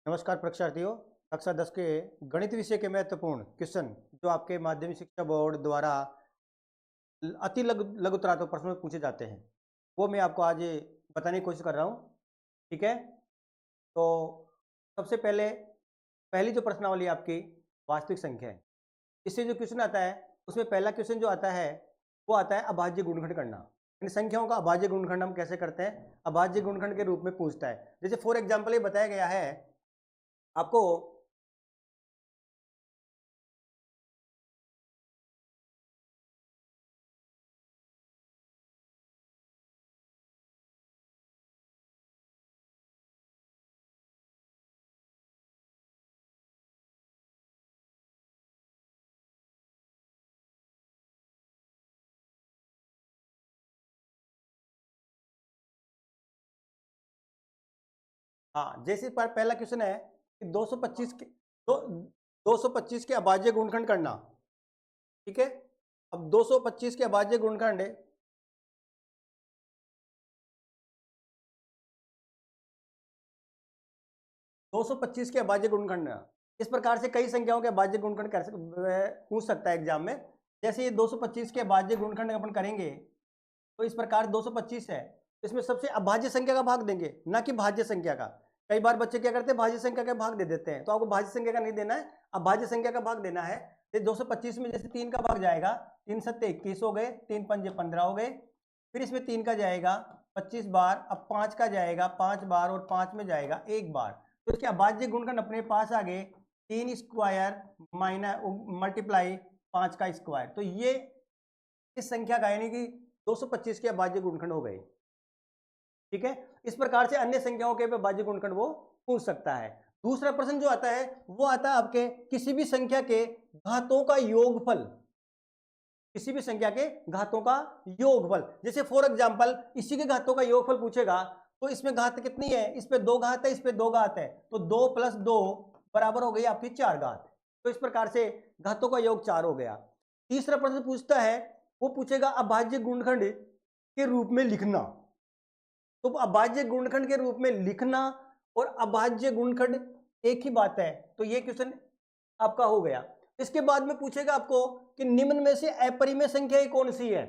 नमस्कार परीक्षार्थियों। कक्षा 10 के गणित विषय के महत्वपूर्ण क्वेश्चन जो आपके माध्यमिक शिक्षा बोर्ड द्वारा अति लघुतरातु प्रश्न में पूछे जाते हैं वो मैं आपको आज बताने की कोशिश कर रहा हूँ। ठीक है, तो सबसे पहली जो प्रश्नावली आपकी वास्तविक संख्या है। इससे जो क्वेश्चन आता है उसमें पहला क्वेश्चन जो आता है वो आता है अभाज्य गुणनखंड करना। इन संख्याओं का अभाज्य गुणनखंड हम कैसे करते हैं, अभाज्य गुणनखंड के रूप में पूछता है। जैसे फॉर एग्जाम्पल ये बताया गया है आपको हाँ, जैसे पहला क्वेश्चन है कि 225 के 225 के अभाज्य गुणनखंड करना। ठीक है, अब 225 के अभाज्य गुणनखंड 225 के अभाज्य गुणनखंड इस प्रकार से कई संख्याओं के अभाज्य गुणनखंड पूछ सकता है एग्जाम में। जैसे ये 225 के अभाज्य गुणनखंड अपन करेंगे तो इस प्रकार 225 है, इसमें सबसे अभाज्य संख्या का भाग देंगे, ना कि भाज्य संख्या का। कई बार बच्चे क्या करते हैं, भाज्य संख्या का भाग दे देते हैं, तो आपको भाज्य संख्या का नहीं देना है, अभाज्य संख्या का भाग देना है। 225 में जैसे 3 का भाग जाएगा, 3 सत्ते 21 हो गए, 3 पंजे 15 हो गए, फिर इसमें 3 का जाएगा 25 बार, अब 5 का जाएगा 5 बार और 5 में जाएगा 1 बार। तो इसके अभाज्य गुणनखंड अपने पास आ गए 3 स्क्वायर माइनस मल्टीप्लाई 5 का स्क्वायर। तो ये इस संख्या का यानी कि 225 के अभाज्य गुणनखंड हो गए। ठीक है, इस प्रकार से अन्य संख्याओं के अभाज्य गुणनखंड वो पूछ सकता है। दूसरा प्रश्न जो आता है वो आता है आपके किसी भी संख्या के घातों का योगफल, किसी भी संख्या के घातों का योगफल। जैसे फॉर एग्जांपल इसी के घातों का योगफल पूछेगा तो इसमें घात कितनी है, इस पे 2 घात है, इस पे 2 घात है, तो 2 + 2 बराबर हो गई आपकी 4 घात। तो इस प्रकार से घातों का योग 4 हो गया। तीसरा प्रश्न पूछता है, वो पूछेगा अभाज्य गुणनखंड के रूप में लिखना। तो अभाज्य गुणनखंड के रूप में लिखना और अभाज्य गुणनखंड एक ही बात है, तो ये क्वेश्चन आपका हो गया। इसके बाद में पूछेगा आपको कि निम्न में से अपरिमेय संख्या कौन सी है।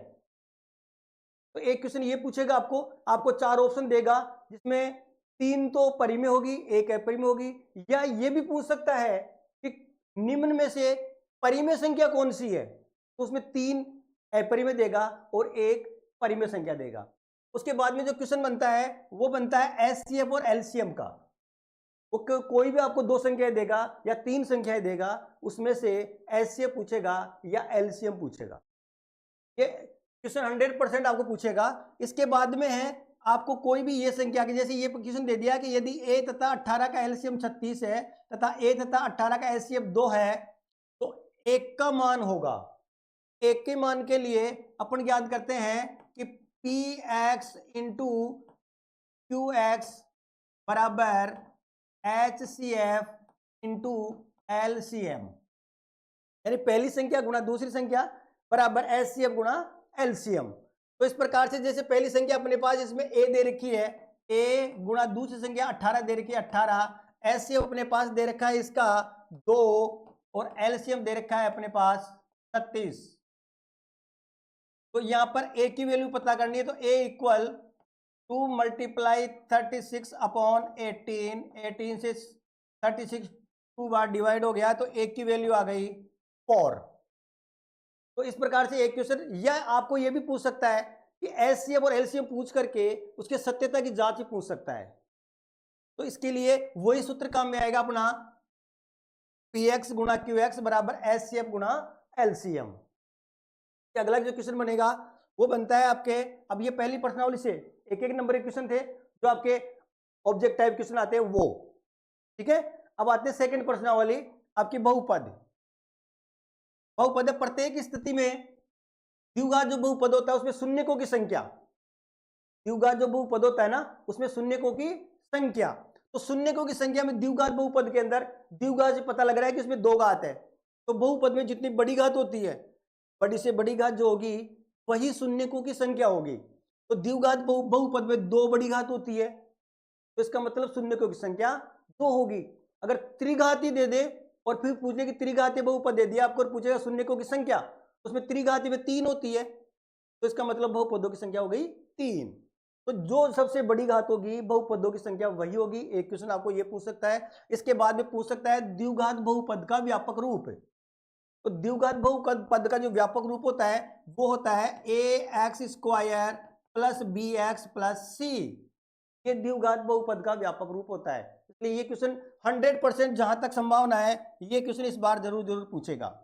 तो एक क्वेश्चन ये पूछेगा आपको 4 ऑप्शन देगा जिसमें 3 तो परिमेय होगी, 1 अपरिमेय होगी, या ये भी पूछ सकता है कि निम्न में से परिमेय संख्या कौन सी है। तो उसमें 3 अपरिमेय देगा और 1 परिमेय संख्या देगा। उसके बाद में जो क्वेश्चन बनता है वो बनता है एचसीएफ और एलसीएम का। वो कोई भी आपको 2 संख्याएं देगा या 3 संख्याएं देगा, उसमें से एचसीएफ पूछेगा या एलसीएम पूछेगा। ये क्वेश्चन 100% आपको पूछेगा। इसके बाद में है आपको कोई भी ये संख्या की, जैसे ये क्वेश्चन दे दिया कि यदि a तथा 18 का एलसीएम 36 है तथा a तथा 18 का एलसीएम 2 है तो 1 का मान होगा। 1 के मान के लिए अपन याद करते हैं कि px इंटू qx बराबर HCF इंटू LCM, यानी पहली संख्या गुणा दूसरी संख्या बराबर HCF गुणा LCM। तो इस प्रकार से जैसे पहली संख्या अपने पास इसमें a दे रखी है, a गुणा दूसरी संख्या 18 दे रखी है 18, HCF अपने पास दे रखा है इसका 2 और LCM दे रखा है अपने पास 36। तो यहां पर a की वैल्यू पता करनी है, तो a इक्वल 2 मल्टीप्लाई 36 अपॉन 18, 18 से 36 2 बार डिवाइड हो गया तो a की वैल्यू आ गई 4। तो इस प्रकार से एक क्वेश्चन, या आपको यह भी पूछ सकता है कि एचसीएफ और एलसीएम पूछ करके उसके सत्यता की जांच ही पूछ सकता है। तो इसके लिए वही सूत्र काम में आएगा अपना px गुणा qx बराबर एचसीएफ गुणा एलसीएम। अगला जो क्वेश्चन बनेगा वो बनता है आपके, अब ये पहली प्रश्नावली से एक नंबर के क्वेश्चन थे जो आपके ऑब्जेक्ट टाइप क्वेश्चन आते हैं वो। ठीक है, अब आते हैं सेकंड प्रश्नावली आपकी बहुपद। बहुपद प्रत्येक स्थिति में द्विघात जो बहुपद होता है उसमें शून्यकों की संख्या, द्विघात जो बहुपद होता है ना उसमें शून्यकों की संख्या, तो शून्यकों की संख्या में द्विघात बहुपद के अंदर द्विघात से पता लग रहा है कि उसमें 2 घात है। तो बहुपद में जितनी बड़ी घात होती है, बड़ी से बड़ी घात जो होगी वही शून्यकों की संख्या होगी। तो द्विघात बहुपद में 2 बड़ी घात होती है, तो इसका मतलब शून्यकों की संख्या 2 होगी। अगर त्रिघाती दे दे और फिर पूछे कि त्रिघाती बहुपद दे दिया आपको और पूछेगा शून्यकों की संख्या, उसमें त्रिघाती में 3 होती है, तो इसका मतलब बहुपदों की संख्या हो गई 3। तो जो सबसे बड़ी घात होगी बहुपदों की संख्या वही होगी। एक क्वेश्चन आपको ये पूछ सकता है। इसके बाद में पूछ सकता है द्विघात बहुपद का व्यापक रूप। तो द्विघात बहुपद का जो व्यापक रूप होता है वो होता है ax² plus bx plus c। ये द्विघात बहुपद का व्यापक रूप होता है। इसलिए ये क्वेश्चन 100% जहां तक संभावना है ये क्वेश्चन इस बार जरूर पूछेगा।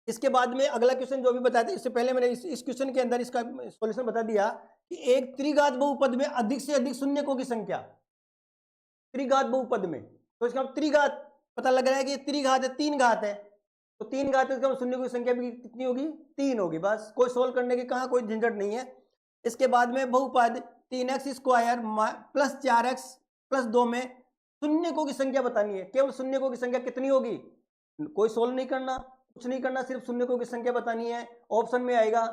इसके बाद में अगला क्वेश्चन जो भी बताया था, इससे पहले मैंने इस क्वेश्चन के अंदर इसका सॉल्यूशन बता दिया कि एक त्रिघात बहुपद में अधिक से अधिक शून्यकों की संख्या, त्रिघात बहुपद में, तो इसका त्रिघात पता लग रहा है कि त्रिघात है, 3 घात है, तो 3 घात है, इसका शून्यकों की संख्या भी कितनी होगी? 3 होगी। बस कोई सोल्व करने की कहाँ कोई झंझट नहीं है। इसके बाद में बहुपद 3x² प्लस 4x प्लस 2 में शून्यकों की संख्या बतानी है। केवल शून्यकों की संख्या कितनी होगी, कोई सोल्व नहीं करना, कुछ नहीं करना, सिर्फ शून्यकों की संख्या बतानी है। ऑप्शन में आएगा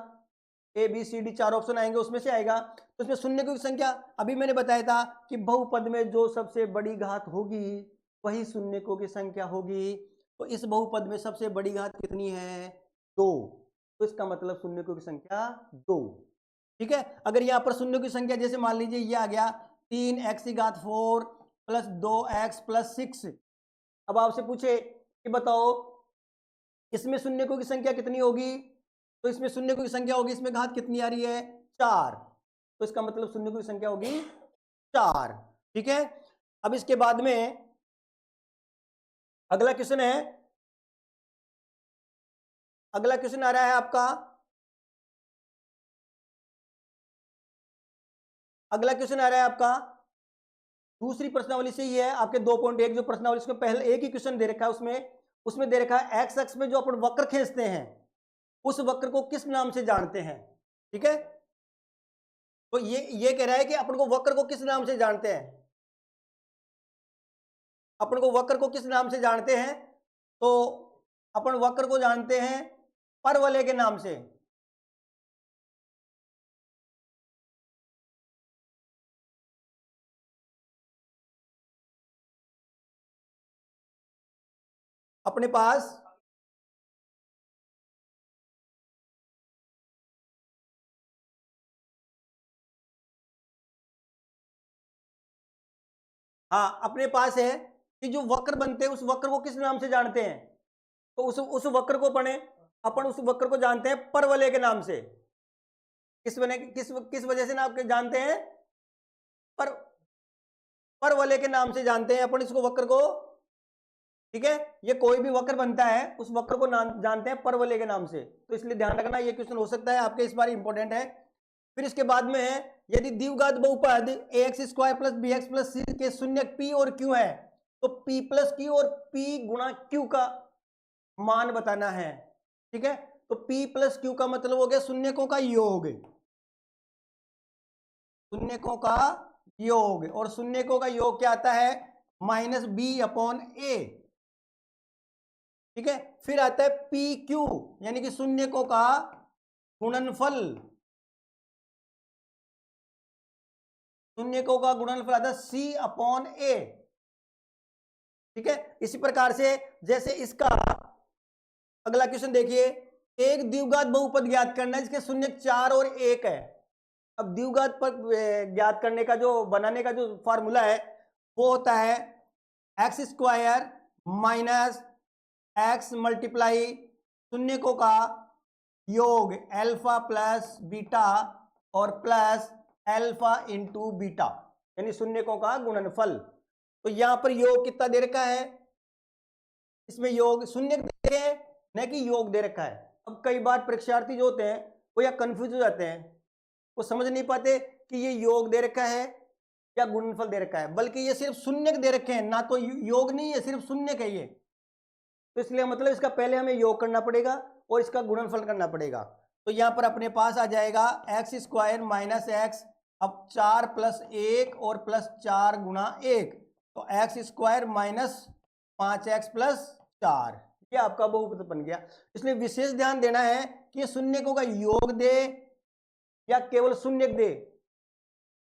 A B C D 4 option आएंगे, उसमें से आएगा। तो उसमें शून्यकों की संख्या अभी मैंने बताया था कि बहुपद में जो सबसे बड़ी घात होगी वही शून्यकों की संख्या होगी। तो इस बहुपद में सबसे बड़ी घात कितनी है? 2। तो इसका मतलब शून्यकों की संख्या 2। ठीक है। अगर यहाँ पर शून्यों की संख्या जैसे मान लीजिए ये आ गया 3x⁴ प्लस 2x प्लस 6। अब आपसे पूछे कि बताओ इसमें शून्यकों की संख्या कितनी होगी, तो इसमें शून्यकों की संख्या होगी, इसमें घात कितनी आ रही है? 4। तो इसका मतलब शून्यकों की संख्या होगी 4। ठीक है। अब इसके बाद में अगला क्वेश्चन है, अगला क्वेश्चन आ रहा है आपका, अगला क्वेश्चन आ रहा है आपका दूसरी प्रश्नावली से ही है, आपके 2.1 जो प्रश्नावली, उसमें पहले एक ही क्वेश्चन दे रखा है, उसमें दे रखा है एक्स अक्ष में जो अपन वक्र खींचते हैं उस वक्र को किस नाम से जानते हैं। ठीक है। तो ये कह रहा है कि अपन को वक्र को किस नाम से जानते हैं, अपन को वक्र को किस नाम से जानते हैं, तो अपन वक्र को जानते हैं परवलय के नाम से। अपने पास हाँ अपने पास है कि जो वक्र बनते हैं उस वक्र को किस नाम से जानते हैं, तो उस वक्र को पढ़े, अपन उस वक्र को जानते हैं परवलय के नाम से। किस वजह से ना आपके जानते हैं? पर परवलय के नाम से जानते हैं अपन इसको वक्र को। ठीक है। ये कोई भी वक्र बनता है उस वक्र को नाम जानते हैं परवलय के नाम से, तो इसलिए ध्यान रखना ये क्वेश्चन हो सकता है आपके इस बार इंपॉर्टेंट है। फिर इसके बाद में है यदि द्विघात बहुपद ax² plus bx plus c के शून्यक p और q है तो p प्लस q और p गुणा q का मान बताना है। ठीक है। तो p प्लस q का मतलब हो गया शून्यकों का योग, शून्यकों का योग, और शून्यकों का योग क्या आता है? -b/a। ठीक है। फिर आता है पी क्यू यानी कि शून्यकों का गुणनफल, शून्यकों का गुणनफल आता है c/a। ठीक है। इसी प्रकार से जैसे इसका अगला क्वेश्चन देखिए, एक द्विघात बहुपद ज्ञात करना है जिसके शून्यक 4 और 1 है। अब द्विघात पद ज्ञात करने का जो बनाने का जो फॉर्मूला है वो होता है x² माइनस x मल्टीप्लाई शून्यकों का योग अल्फा प्लस बीटा और प्लस अल्फा इंटू बीटा, यानी शून्यकों का गुणनफल। तो यहां पर योग कितना दे रखा है? इसमें योग शून्य दे रखे हैं, न कि योग दे रखा है। अब कई बार परीक्षार्थी जो होते हैं वो या कंफ्यूज हो जाते हैं, वो समझ नहीं पाते कि ये योग दे रखा है या गुणनफल दे रखा है, बल्कि ये सिर्फ शून्य दे रखे हैं, ना तो योग नहीं है, सिर्फ शून्य है ये। तो इसलिए मतलब इसका पहले हमें योग करना पड़ेगा और इसका गुणनफल करना पड़ेगा। तो यहां पर अपने पास आ जाएगा x² माइनस x, अब 4 प्लस 1 और प्लस 4 गुणा 1, तो x² माइनस 5x प्लस 4, ये आपका बहुपद बन गया। इसलिए विशेष ध्यान देना है कि ये शून्यकों का योग दे या केवल शून्य दे।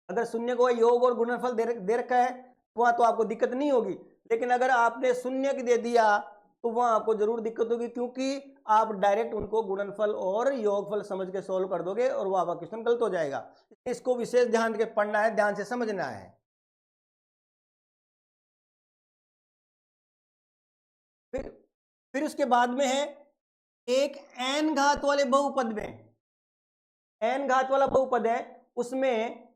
अगर शून्य को योग और गुणनफल दे रखा है वहां तो आपको दिक्कत नहीं होगी, लेकिन अगर आपने शून्य दे दिया तो वहां आपको जरूर दिक्कत होगी, क्योंकि आप डायरेक्ट उनको गुणनफल और योगफल समझ के सोल्व कर दोगे और वो आपका क्वेश्चन गलत हो जाएगा। इसको विशेष ध्यान के पढ़ना है, ध्यान से समझना है। फिर उसके बाद में है एक n घात वाले बहुपद में, n घात वाला बहुपद है, उसमें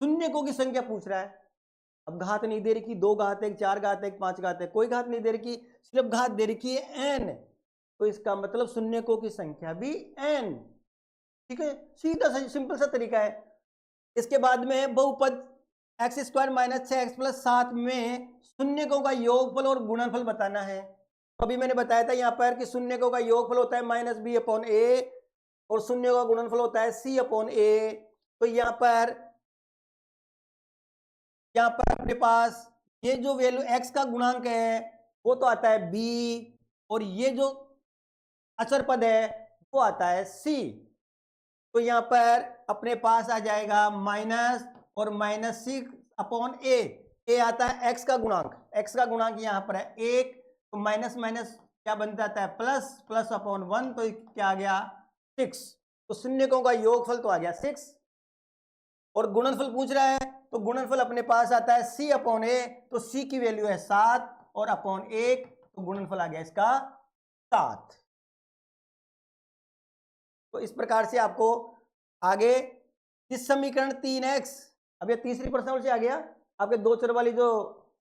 शून्यकों की संख्या पूछ रहा है। अब घात नहीं दे रखी, 2 घात है, 4 घात है, 5 घात है, कोई घात नहीं दे रखी, सिर्फ घात दे रखी है n, तो इसका मतलब शून्यकों की संख्या भी n। ठीक है, सीधा सा सिंपल सा तरीका है। इसके बाद में बहुपद x square minus 6x plus 7 में शून्यकों का योगफल और गुणनफल बताना है। अभी मैंने बताया था यहाँ पर कि शून्यकों का योगफल होता है माइनस बी अपॉन ए और शून्य का गुणनफल होता है सी अपॉन ए। तो यहाँ पर अपने पास ये जो वैल्यू x का गुणांक है वो तो आता है b, और ये जो अचर पद है वो आता है c। तो यहाँ पर अपने पास आ जाएगा माइनस और माइनस 6 अपॉन ए आता है x का गुणांक, x का गुणांक यहाँ पर है 1, तो माइनस माइनस क्या बन जाता है प्लस, प्लस अपॉन 1, तो क्या आ गया 6। तो शून्यकों का योगफल तो आ गया 6, और गुणनफल पूछ रहा है तो गुणनफल अपने पास आता है c अपॉन ए, तो c की वैल्यू है 7 और अपॉन 1, तो गुणनफल आ गया इसका 7। तो इस प्रकार से आपको आगे इस समीकरण 3x, अब ये तीसरी प्रश्न से आ गया आपके 2 चर वाली जो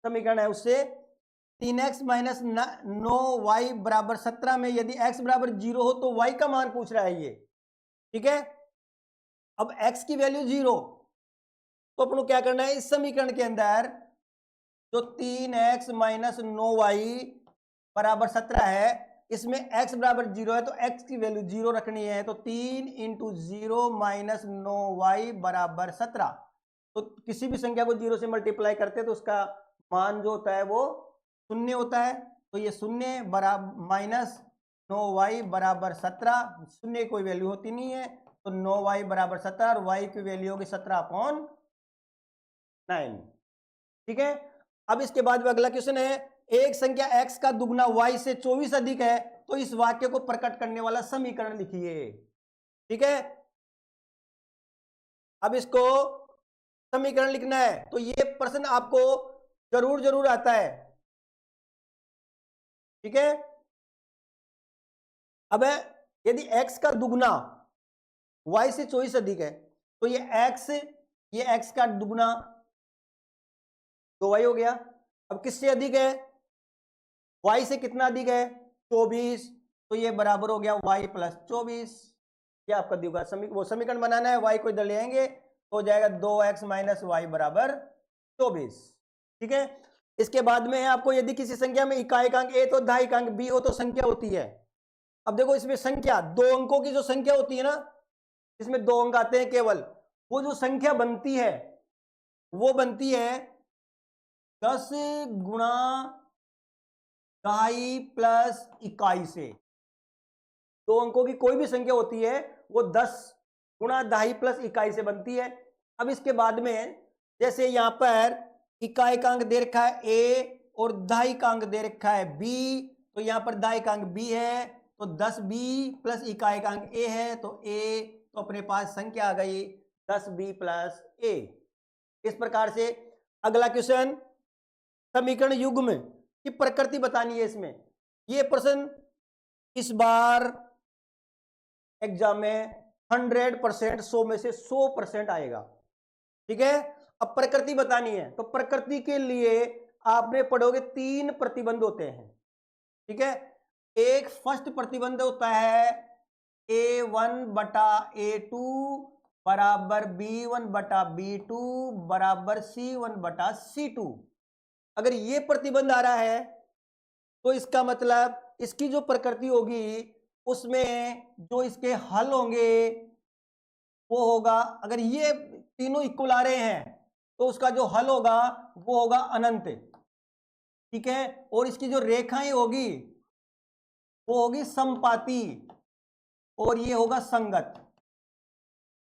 समीकरण है उससे 3x माइनस 9y बराबर 17 में यदि x बराबर 0 हो तो y का मान पूछ रहा है ये। ठीक है, अब x की वैल्यू 0, तो अपन को क्या करना है, इस समीकरण के अंदर जो 3x माइनस 9y बराबर 17 है, इसमें x बराबर 0 है तो x की वैल्यू 0 रखनी है। तो 3 इंटू 0 माइनस 9y बराबर 17, तो किसी भी संख्या को 0 से मल्टीप्लाई करते हैं तो उसका मान जो होता है वो 0 होता है। तो ये 0 बराबर माइनस 9y बराबर 17, 0 की कोई वैल्यू होती नहीं है, तो 9y बराबर 17 और y की वैल्यू होगी 17/9। ठीक है, अब इसके बाद अगला क्वेश्चन है, एक संख्या x का दुगना y से 24 अधिक है तो इस वाक्य को प्रकट करने वाला समीकरण लिखिए। ठीक है, अब इसको समीकरण लिखना है, तो ये प्रश्न आपको जरूर आता है। ठीक है, अब यदि x का दुगना y से 24 अधिक है तो ये x का दुगना 2y हो गया। अब किससे अधिक है, y से कितना अधिक है 24, तो ये बराबर हो गया y प्लस 24। क्या आपका दिया वो समीकरण बनाना है, y को इधर ले आएंगे तो हो जाएगा 2x माइनस वाई बराबर 24। ठीक है, इसके बाद में है आपको यदि किसी संख्या में इकाइकांक a तो दहाइकांक b हो तो संख्या होती है। अब देखो इसमें संख्या 2 अंकों की जो संख्या होती है ना, इसमें 2 अंक आते हैं केवल, वो जो संख्या बनती है वो बनती है 10 गुणा दहाई प्लस इकाई से। 2 अंकों की कोई भी संख्या होती है वो 10 गुणा दहाई प्लस इकाई से बनती है। अब इसके बाद में जैसे यहां पर इकाइकांक दे रखा है a और दहाइकांक दे रखा है b, तो यहां पर दहाइकांक b है तो 10b प्लस इकाइकांक a है तो a, तो अपने पास संख्या आ गई 10b प्लस a। इस प्रकार से अगला क्वेश्चन समीकरण युग्म की प्रकृति बतानी है। इसमें ये प्रश्न इस बार एग्जाम में 100%, 100 में से 100% आएगा। ठीक है, अब प्रकृति बतानी है तो प्रकृति के लिए आपने पढ़ोगे 3 प्रतिबंध होते हैं। ठीक है, एक फर्स्ट प्रतिबंध होता है a1 बटा a2 बराबर b1 बटा b2 बराबर c1 बटा c2। अगर ये प्रतिबंध आ रहा है तो इसका मतलब इसकी जो प्रकृति होगी उसमें जो इसके हल होंगे वो होगा, अगर ये तीनों इक्वल आ रहे हैं तो उसका जो हल होगा वो होगा अनंत। ठीक है, और इसकी जो रेखाएं होगी वो होगी समपाती और ये होगा संगत।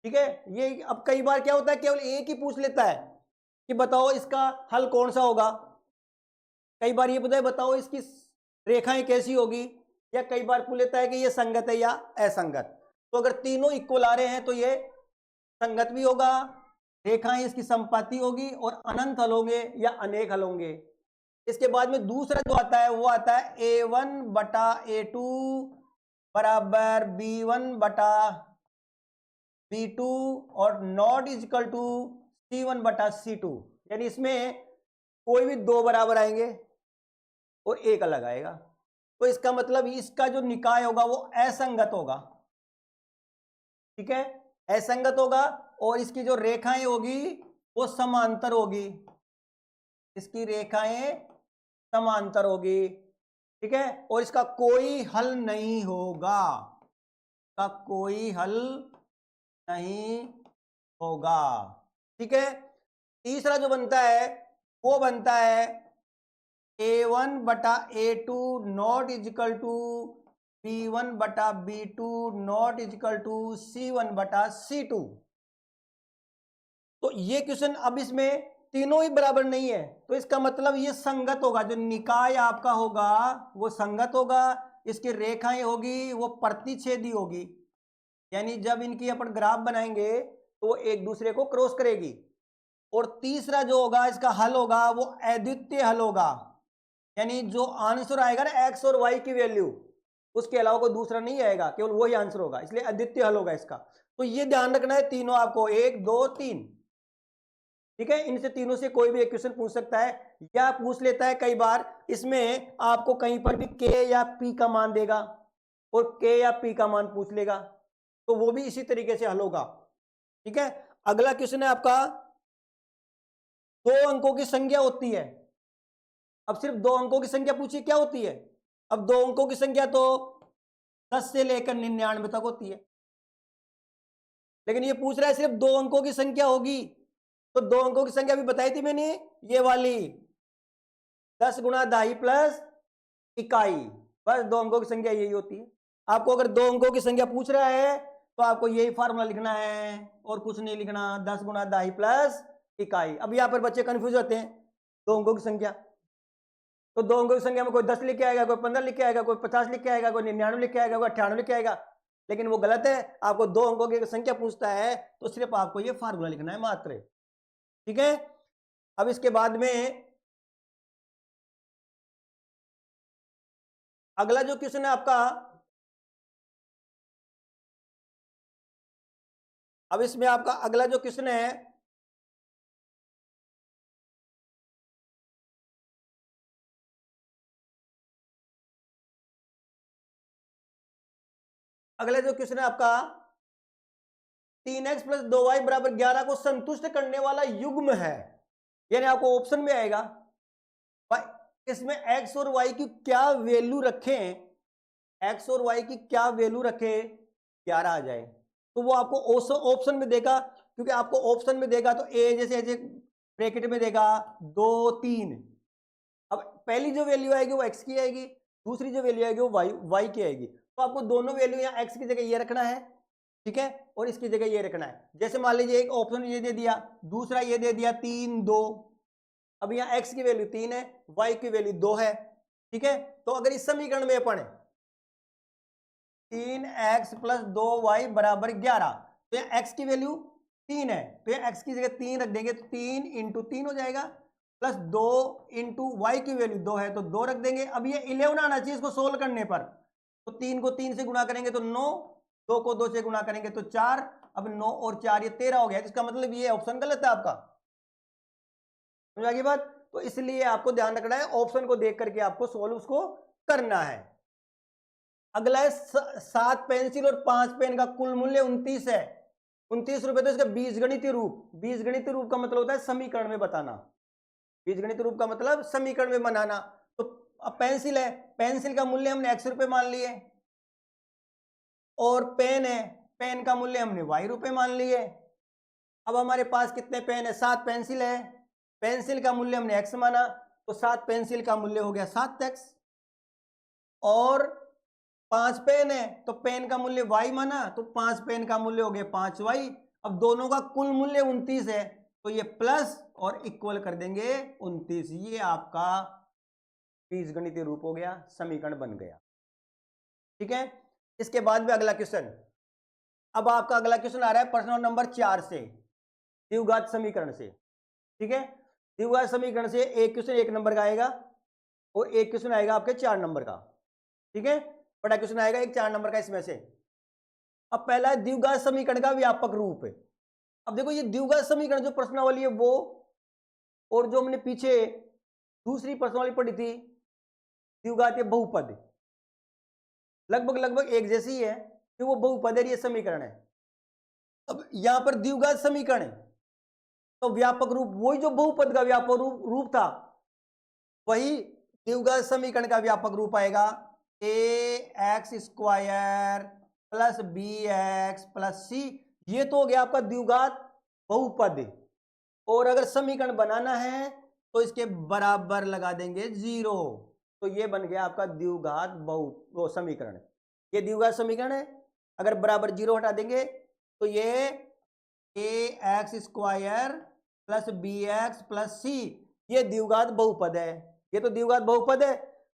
ठीक है, ये अब कई बार क्या होता है केवल एक ही पूछ लेता है, कि बताओ इसका हल कौन सा होगा। कई बार ये बताओ इसकी रेखाएं कैसी होगी, या कई बार पूछ लेता है कि ये संगत है या असंगत। तो अगर तीनों इक्वल आ रहे हैं तो ये संगत भी होगा, रेखाएं इसकी समपाती होगी, और अनंत हल होंगे या अनेक हल होंगे। इसके बाद में दूसरा जो आता है वो आता है A1 बटा A2 बराबर B1 बटा B2 और नॉट इजकल टू C1 बटा C2। यानी इसमें कोई भी दो बराबर आएंगे और एक अलग आएगा, तो इसका मतलब इसका जो निकाय होगा वो असंगत होगा। ठीक है, असंगत होगा, और इसकी जो रेखाएं होगी वो समांतर होगी, इसकी रेखाएं समांतर होगी। ठीक है, और इसका कोई हल नहीं होगा, का कोई हल नहीं होगा। ठीक है, तीसरा जो बनता है वो बनता है A1 बटा A2 not is equal to B1 बटा B2 not is equal to C1 बटा C2। तो ये क्वेश्चन अब इसमें तीनों ही बराबर नहीं है, तो इसका मतलब ये संगत होगा, जो निकाय आपका होगा वो संगत होगा, इसकी रेखाएं होगी वो प्रतिच्छेदी होगी, यानी जब इनकी अपन ग्राफ बनाएंगे तो वो एक दूसरे को क्रॉस करेगी। और तीसरा जो होगा इसका हल होगा वो अद्वितीय हल होगा, यानी जो आंसर आएगा ना एक्स और वाई की वैल्यू, उसके अलावा कोई दूसरा नहीं आएगा, केवल वही आंसर होगा, इसलिए अद्वितीय हल होगा इसका। तो ये ध्यान रखना है तीनों आपको, 1 2 3। ठीक है, इनसे तीनों से कोई भी एक क्वेश्चन पूछ सकता है, या पूछ लेता है कई बार इसमें आपको कहीं पर भी के या पी का मान देगा और के या पी का मान पूछ लेगा, तो वो भी इसी तरीके से हल होगा। ठीक है, अगला क्वेश्चन है आपका, 2 अंकों की संख्या होती है। अब सिर्फ 2 अंकों की संख्या पूछी क्या होती है। अब 2 अंकों की संख्या तो 10 से लेकर 99 तक होती है, लेकिन ये पूछ रहा है सिर्फ 2 अंकों की संख्या होगी। तो 2 अंकों की संख्या भी बताई थी मैंने, ये वाली 10 गुणा दाई प्लस इकाई, बस 2 अंकों की संख्या यही होती है। आपको अगर 2 अंकों की संख्या पूछ रहा है तो आपको यही फार्मूला लिखना है और कुछ नहीं लिखना, 10 गुणा दाई प्लस इकाई। अब यहाँ पर बच्चे कंफ्यूज होते हैं, 2 अंकों की संख्या, तो 2 अंकों की संख्या में कोई 10 लिख के आएगा, कोई 15 लिख के आएगा, कोई 50 लिख के आएगा, कोई 99 लिख के आएगा, कोई 98 लिख के आएगा, लेकिन वो गलत है। आपको 2 अंकों की संख्या पूछता है तो सिर्फ आपको ये फार्मूला लिखना है मात्र। ठीक है, अब इसके बाद में अगला जो क्वेश्चन है आपका, अब इसमें आपका अगला जो क्वेश्चन है, अगला जो क्वेश्चन है आपका 3x प्लस 2y बराबर 11 को संतुष्ट करने वाला युग्म है। यानी आपको ऑप्शन में आएगा इसमें x और y की क्या वैल्यू रखें, x और y की क्या वैल्यू रखें 11 आ जाए, तो वो आपको ऑप्शन में देगा। क्योंकि आपको ऑप्शन में देगा तो a जैसे ऐसे ब्रैकेट में देगा 2 3। अब पहली जो वैल्यू आएगी वो x की आएगी, दूसरी जो वैल्यू आएगी वो y की आएगी, तो आपको दोनों वैल्यू यहाँ x की जगह ये रखना है, ठीक है, और इसकी जगह ये रखना है। जैसे मान लीजिए एक ऑप्शन ये दे दिया, दूसरा ये दे दिया 3 2। अब यहाँ x की वैल्यू 3 है, y की वैल्यू 2 है। ठीक है, तो अगर इस समीकरण में अपन 3x प्लस 2y बराबर 11, तो यहाँ x की वैल्यू 3 है, तो यहाँ x की जगह 3 रख देंगे, तो 3 इंटू 3 हो जाएगा, प्लस 2 इंटू वाई की वैल्यू 2 है तो 2 रख देंगे। अब ये 11 आना चाहिए इसको सोल्व करने पर, तो 3 को 3 से गुणा करेंगे तो 9, 2 को 2 से गुणा करेंगे तो 4, अब 9 और 4 ये 13 हो गया, इसका मतलब ये ऑप्शन गलत है आपका। समझ आ गई बात। तो इसलिए आपको ध्यान रखना है, ऑप्शन को देख करके आपको सोल्व उसको करना है। अगला है 7 पेंसिल और 5 पेन का कुल मूल्य 29 है। 29 रुपए, तो इसका बीजगणितीय रूप, बीजगणितीय रूप का मतलब होता है समीकरण में बताना, बीजगणित रूप का मतलब समीकरण में बनाना। तो अब पेंसिल है, पेंसिल का मूल्य हमने x रुपए मान लिए, और पेन है, पेन का मूल्य हमने y रुपए मान लिए। अब हमारे पास कितने पेन है, 7 पेंसिल है, पेंसिल का मूल्य हमने x माना, तो 7 पेंसिल का मूल्य हो गया 7x, और 5 पेन है तो पेन का मूल्य y माना, तो 5 पेन का मूल्य हो गया 5y। अब दोनों का कुल मूल्य 29 है, तो ये प्लस और इक्वल कर देंगे 29। ये आपका बीजगणितीय रूप हो गया, समीकरण बन गया। ठीक है, इसके बाद में अगला क्वेश्चन। अब आपका अगला क्वेश्चन आ रहा है प्रश्न नंबर 4 से, द्विघात समीकरण से। ठीक है, द्विघात समीकरण से एक क्वेश्चन 1 नंबर का आएगा और एक क्वेश्चन आएगा आपके 4 नंबर का। ठीक है, बड़ा क्वेश्चन आएगा एक 4 नंबर का इसमें से। अब पहला है द्विघात समीकरण का व्यापक रूप है। अब देखो ये द्विघात समीकरण जो प्रश्नावली है वो, और जो हमने पीछे दूसरी प्रश्नावली पढ़ी थी द्विघातीय बहुपद, लगभग लगभग एक जैसी ही है कि वो बहुपद है, ये समीकरण है। अब यहां पर द्विघात समीकरण है तो व्यापक रूप वही जो बहुपद का व्यापक रूप था वही द्विघात समीकरण का व्यापक रूप आएगा, ax square plus bx plus c। ये तो हो गया आपका द्विघात बहुपद। और अगर समीकरण बनाना है तो इसके बराबर लगा देंगे 0, तो ये बन गया आपका द्विघात समीकरण। ये द्विघात समीकरण है, अगर बराबर 0 हटा देंगे तो ये ax square plus bx plus c, ये द्विघात बहुपद है। ये तो द्विघात बहुपद है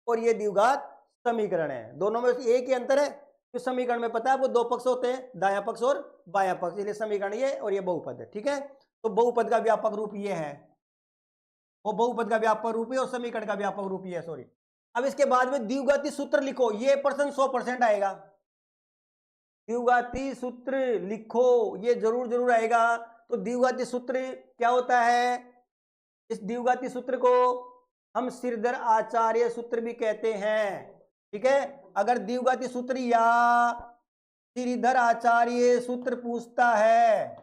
और ये द्विघात समीकरण है। दोनों में एक ही अंतर है कि समीकरण में पता है वो दो पक्ष होते हैं, दायां पक्ष और बायां पक्ष, इसलिए समीकरण ये और ये बहुपद है। ठीक है, तो बहुपद का व्यापक रूप ये है, वो बहुपद का व्यापक रूप है और समीकरण का व्यापक रूप ये है। सॉरी, अब इसके बाद में द्विघाती सूत्र लिखो, ये प्रश्न 100% आएगा। द्विघाती सूत्र लिखो, ये जरूर आएगा। तो द्विघाती सूत्र क्या होता है? इस द्विघाती सूत्र को हम श्रीधर आचार्य सूत्र भी कहते हैं। ठीक है, अगर द्विघाती सूत्र या श्रीधर आचार्य सूत्र पूछता है,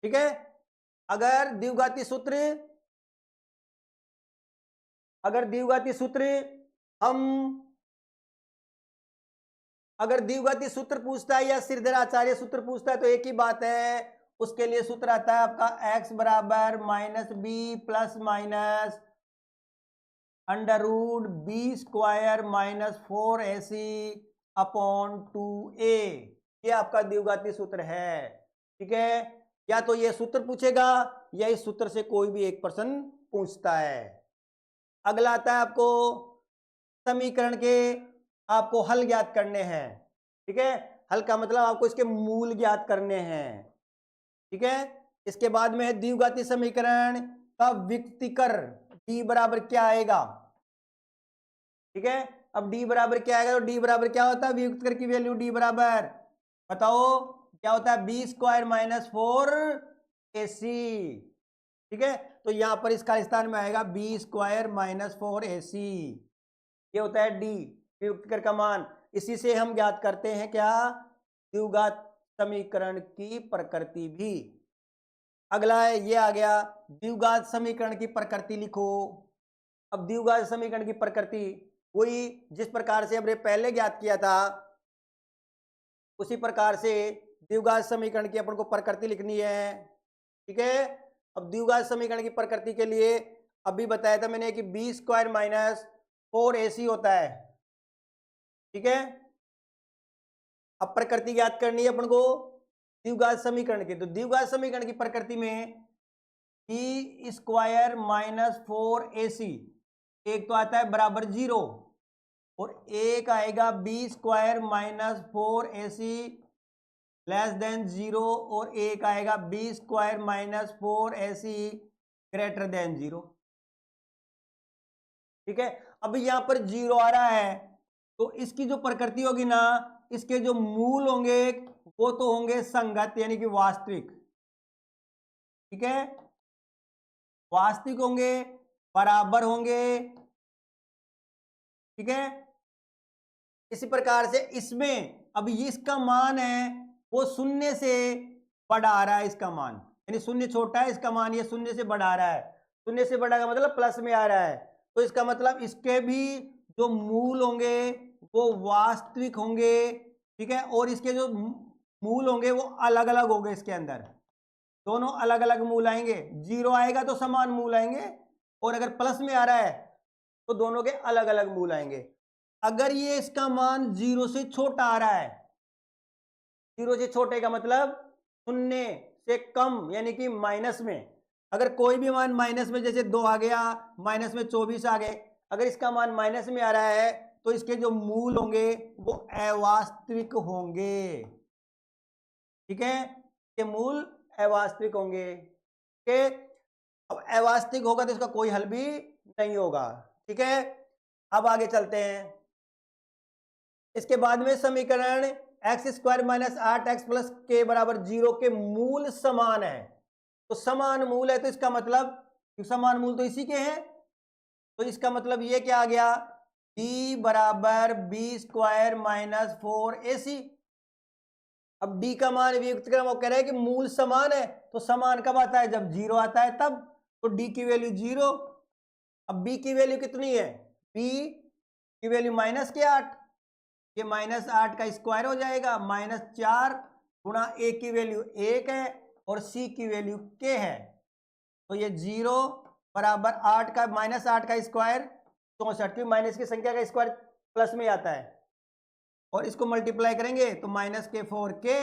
ठीक है, अगर द्विघाती सूत्र अगर द्विघाती सूत्र पूछता है या श्रीधर आचार्य सूत्र पूछता है तो एक ही बात है, उसके लिए सूत्र आता है आपका x बराबर minus b plus minus under root b square minus 4ac upon 2a। ये आपका द्विघाती सूत्र है। ठीक है, या तो ये सूत्र पूछेगा या इस सूत्र से कोई भी एक प्रश्न पूछता है। अगला आता है आपको समीकरण के आपको हल ज्ञात करने हैं। ठीक है, हल का मतलब आपको इसके मूल ज्ञात करने हैं। ठीक है, इसके बाद में है द्विघाती समीकरण का विकटीकर, डी बराबर क्या आएगा। ठीक है, अब डी बराबर क्या आएगा, तो डी बराबर क्या होता है, विकटीकर की वैल्यू डी बराबर बताओ क्या होता है, बी स्क्वायर माइनस 4ac। ठीक है, तो यहां पर इसका स्थान में आएगा बी स्क्वायर माइनस 4ac, ये होता है डी विकटीकर का मान। इसी से हम ज्ञात करते हैं क्या, द्विघात समीकरण की प्रकृति भी। अगला है ये आ गया द्विघात समीकरण की प्रकृति लिखो। अब द्विघात समीकरण की प्रकृति वही जिस प्रकार से हमने पहले ज्ञात किया था उसी प्रकार से द्विघात समीकरण की अपन को प्रकृति लिखनी है। ठीक है, अब द्विघात समीकरण की प्रकृति के लिए अभी बताया था मैंने कि बी स्क्वायर माइनस 4ac होता है। ठीक है, अब प्रकृति ज्ञात करनी है अपन को द्विघात समीकरण की। तो द्विघात समीकरण की प्रकृति में बी स्क्वायर माइनस 4ac एक तो आता है बराबर 0 और एक आएगा b square minus 4ac less than 0 और एक आएगा b square minus 4ac greater than 0। ठीक है, अभी यहां पर 0 आ रहा है तो इसकी जो प्रकृति होगी ना, इसके जो मूल होंगे वो तो होंगे संगत यानी कि वास्तविक। ठीक है, वास्तविक होंगे, बराबर होंगे। ठीक है, इसी प्रकार से इसमें अब इसका मान है वो शून्य से बड़ा आ रहा है, इसका मान यानी शून्य छोटा है, इसका मान ये शून्य से बड़ा आ रहा है। शून्य से बड़ा का मतलब प्लस में आ रहा है, तो इसका मतलब इसके भी जो मूल होंगे वो वास्तविक होंगे। ठीक है, और इसके जो मूल होंगे वो अलग अलग होंगे, इसके अंदर दोनों अलग अलग मूल आएंगे। 0 आएगा तो समान मूल आएंगे और अगर प्लस में आ रहा है तो दोनों के अलग अलग मूल आएंगे। अगर ये इसका मान 0 से छोटा आ रहा है, 0 से छोटे का मतलब शून्य से कम यानी कि माइनस में, अगर कोई भी मान माइनस में, जैसे 2 आ गया, माइनस में 24 आ गए, अगर इसका मान माइनस में आ रहा है तो इसके जो मूल होंगे वो अवास्तविक होंगे। ठीक है, ये मूल अवास्तविक होंगे। ठीक है, अब अवास्तविक होगा तो इसका कोई हल भी नहीं होगा। ठीक है, अब आगे चलते हैं। इसके बाद में समीकरण x square minus 8x plus के बराबर 0 के मूल समान है। तो समान मूल है तो इसका मतलब, समान मूल तो इसी के हैं, तो इसका मतलब ये क्या आ गया, d बराबर बी स्क्वायर माइनस 4ac। अब d का मान वियुक्त क्रम, वो कह रहे हैं कि मूल समान है, तो समान कब आता है, जब 0 आता है तब, तो d की वैल्यू 0। अब b की वैल्यू कितनी है, b की वैल्यू माइनस के 8, ये माइनस 8 का स्क्वायर हो जाएगा, माइनस 4 गुणा a की वैल्यू 1 है और c की वैल्यू k है, तो ये 0 बराबर 8 का माइनस 8 का स्क्वायर 64, क्योंकि माइनस की संख्या का स्क्वायर प्लस में आता है, और इसको मल्टीप्लाई करेंगे तो माइनस के 4k,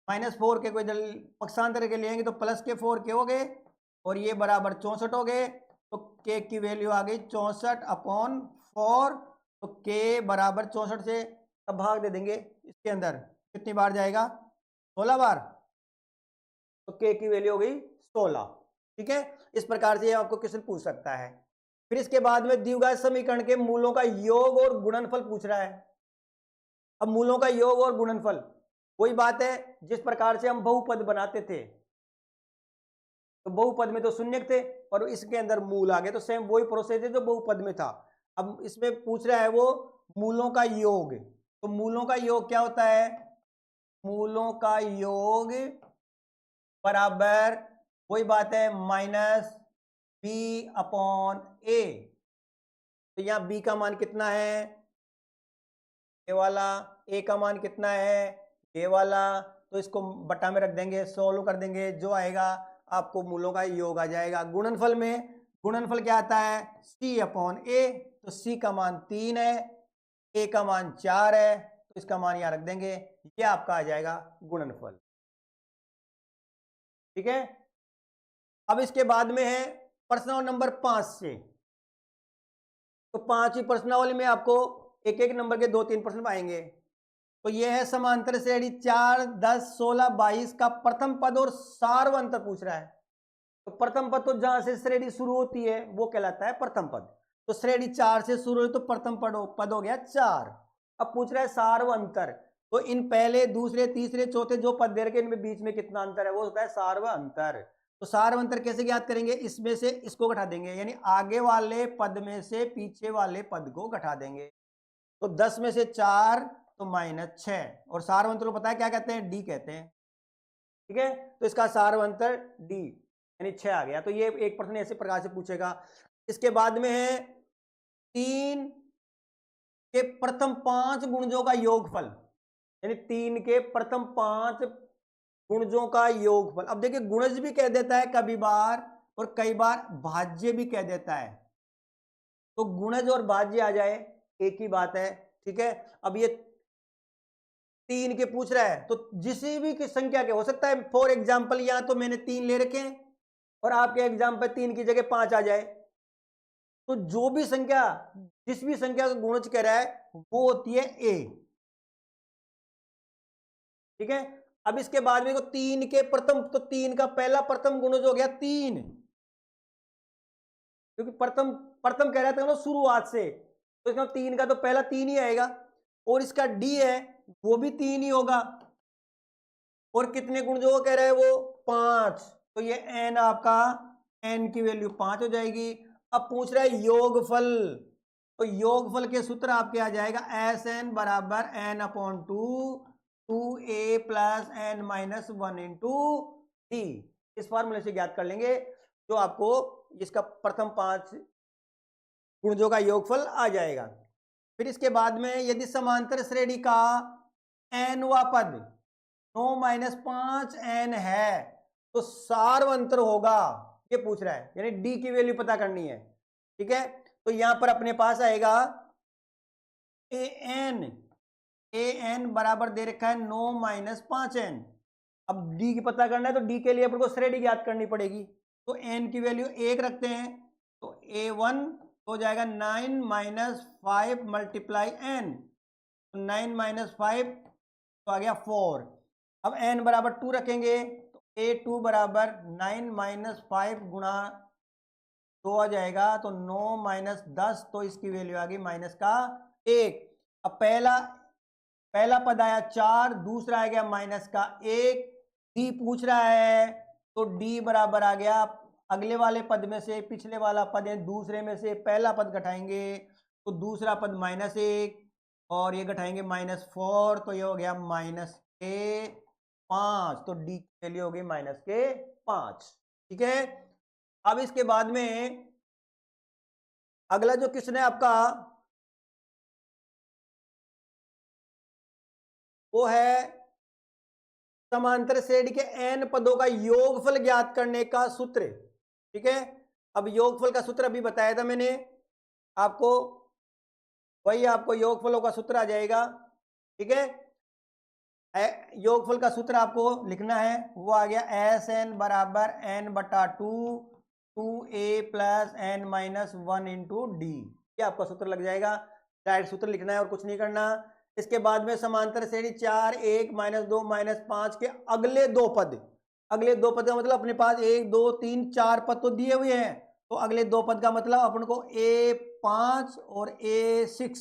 माइनस 4k को इधर पक्षांतर के लेंगे तो प्लस के 4k हो गए, और ये बराबर 64 हो गए, तो k की वैल्यू आ गई 64/4, तो k बराबर 64 से अब भाग दे देंगे इसके अंदर, कितनी बार जाएगा, 16 बार, तो k की वैल्यू हो गई 16। ठीक है, इस प्रकार से आपको क्वेश्चन पूछ सकता है। फिर इसके बाद में दिए गए समीकरण के मूलों का योग और गुणनफल पूछ रहा है। अब मूलों का योग और गुणनफल वही बात है जिस प्रकार से हम बहुपद बनाते थे, तो बहुपद में तो शून्य थे और इसके अंदर मूल आ गए, तो सेम वही प्रोसेस है जो बहुपद में था। अब इसमें पूछ रहा है वो मूलों का योग, तो मूलों का योग क्या होता है, मूलों का योग बराबर वही बात है माइनस बी अपॉन ए। तो यहां बी का मान कितना है, ए वाला, ए का मान कितना है, ए वाला, तो इसको बटा में रख देंगे, सोल्व कर देंगे, जो आएगा आपको मूलों का योग आ जाएगा। गुणनफल में गुणनफल क्या आता है, सी अपॉन ए, तो सी का मान 3 है, ए का मान 4 है, तो इसका मान यहां रख देंगे, ये आपका आ जाएगा गुणनफल। ठीक है, अब इसके बाद में है प्रश्न नंबर 5 से, तो 5वीं प्रश्नावली में आपको एक एक नंबर के 2-3 प्रश्न आएंगे। तो यह है समांतर श्रेणी 4, 10, 16, 22 का प्रथम पद और सार्वंतर पूछ रहा है। तो प्रथम पद तो जहां से श्रेणी शुरू होती है वो कहलाता है प्रथम पद, तो श्रेणी 4 से शुरू हुई तो प्रथम पद हो गया 4। अब पूछ रहा है सार्वंतर, तो इन पहले, दूसरे, तीसरे, चौथे जो पद दे रखे इनमें बीच में कितना अंतर है, वो होता है सार्वंतर। तो सार्वंतर कैसे ज्ञात करेंगे, इसमें से इसको घटा देंगे, यानी आगे वाले पद में से पीछे वाले पद को घटा देंगे, तो 10 में से 4 तो -6, और सार्वंतर को पता है क्या कहते हैं, डी कहते हैं। ठीक है, तो इसका सार्वंतर डी यानी 6 आ गया। तो ये एक प्रश्न ऐसे प्रकार से पूछेगा। इसके बाद में है 3 के प्रथम 5 गुणजों का योगफल, यानी 3 के प्रथम 5 गुणजों का योगफल। अब देखिए गुणज भी कह देता है कभी बार, और कई बार भाज्य भी कह देता है, तो गुणज और भाज्य आ जाए एक ही बात है। ठीक है, अब ये 3 के पूछ रहा है, तो जिसी भी की संख्या के हो सकता है, फॉर एग्जाम्पल यहां तो मैंने 3 ले रखे हैं और आपके एग्जाम पे 3 की जगह 5 आ जाए, तो जो भी संख्या, जिस भी संख्या का गुणज कह रहा है वो होती है ए। ठीक है, अब इसके बाद में 3 के प्रथम, तो 3 का पहला प्रथम गुणज हो गया 3, क्योंकि प्रथम प्रथम कह रहा था शुरुआत से, तो इसका 3 का तो पहला 3 ही आएगा, और इसका डी है वो भी 3 ही होगा, और कितने गुणजों कह रहा है वो 5, तो ये एन आपका, एन की वैल्यू 5 हो जाएगी। अब पूछ रहा है योगफल, तो योगफल के सूत्र आपके आ जाएगा एस एन बराबर n upon 2 plus n minus 1 into d. इस फॉर्मूले से ज्ञात कर लेंगे, जो आपको इसका प्रथम 5 गुणजों का योगफल आ जाएगा। फिर इसके बाद में यदि समांतर श्रेणी का एनवा पद 9-5n है तो सार्वंतर होगा, ये पूछ रहा है, यानी डी की वैल्यू पता करनी है। ठीक है, तो यहां पर अपने पास आएगा ए एन बराबर दे रखा है 9-5n, अब डी की पता करना है तो डी के लिए अपन को श्रेणी ज्ञात करनी पड़ेगी। तो एन की वैल्यू 1 रखते हैं, तो A1 हो जाएगा 9 माइनस 5 मल्टीप्लाई एन, तो 9 माइनस 5 तो आ गया 4। अब n बराबर 2 रखेंगे, तो A2 बराबर 9 माइनस 5 गुणा 2 आ जाएगा, तो 9 माइनस 10, तो इसकी वैल्यू आ गई माइनस का 1। अब पहला पद आया 4, दूसरा आ गया माइनस का 1, डी पूछ रहा है, तो डी बराबर आ गया अगले वाले पद में से पिछले वाला पद है, दूसरे में से पहला पद घटाएंगे, तो दूसरा पद माइनस 1 और ये घटाएंगे माइनस 4, तो ये हो गया माइनस के 5, तो डी की वैल्यू हो गई माइनस के 5। ठीक है, अब इसके बाद में अगला जो क्वेश्चन है आपका वो है समांतर श्रेणी के n पदों का योगफल ज्ञात करने का सूत्र। ठीक है, अब योगफल का सूत्र अभी बताया था मैंने आपको, वही आपको योगफलों का सूत्र आ जाएगा। ठीक है, योगफल का सूत्र आपको लिखना है, वो आ गया एस एन बराबर n बटा 2a plus n minus 1 into D. ये आपका सूत्र लग जाएगा, डायरेक्ट सूत्र लिखना है और कुछ नहीं करना। इसके बाद में समांतर श्रेणी 4 1 माइनस 2 माइनस 5 के अगले दो पद का मतलब अपने पास 1 2 3 4 पद तो दिए हुए हैं, तो अगले दो पद का मतलब अपन को A5 और A6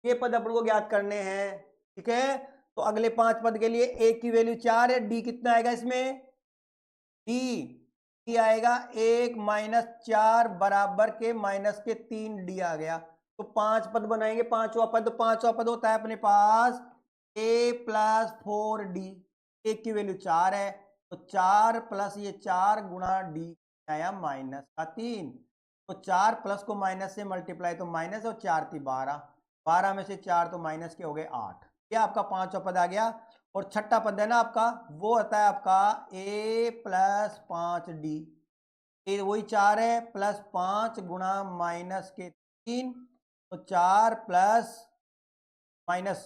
ये पद अपन को ज्ञात करने हैं। ठीक है, तो अगले 5 पद के लिए A की वैल्यू 4 है, डी कितना आएगा इसमें, डी आएगा 1 माइनस 4 बराबर के माइनस के 3, डी आ गया। तो 5 पद बनाएंगे, पांचवा पद होता है अपने पास a प्लस 4d, ए की वैल्यू 4 है, तो 4 प्लस ये 4 गुणा डी आया माइनस का 3, तो 4 प्लस को माइनस से मल्टीप्लाई तो माइनस और 4 थी 12, 12 में से 4 तो माइनस के हो गए 8। क्या आपका पांचवा पद आ गया। और छठा पद है ना आपका, वो होता है आपका a प्लस 5d, वही 4 है प्लस 5 गुणा माइनस के 3, तो 4 प्लस माइनस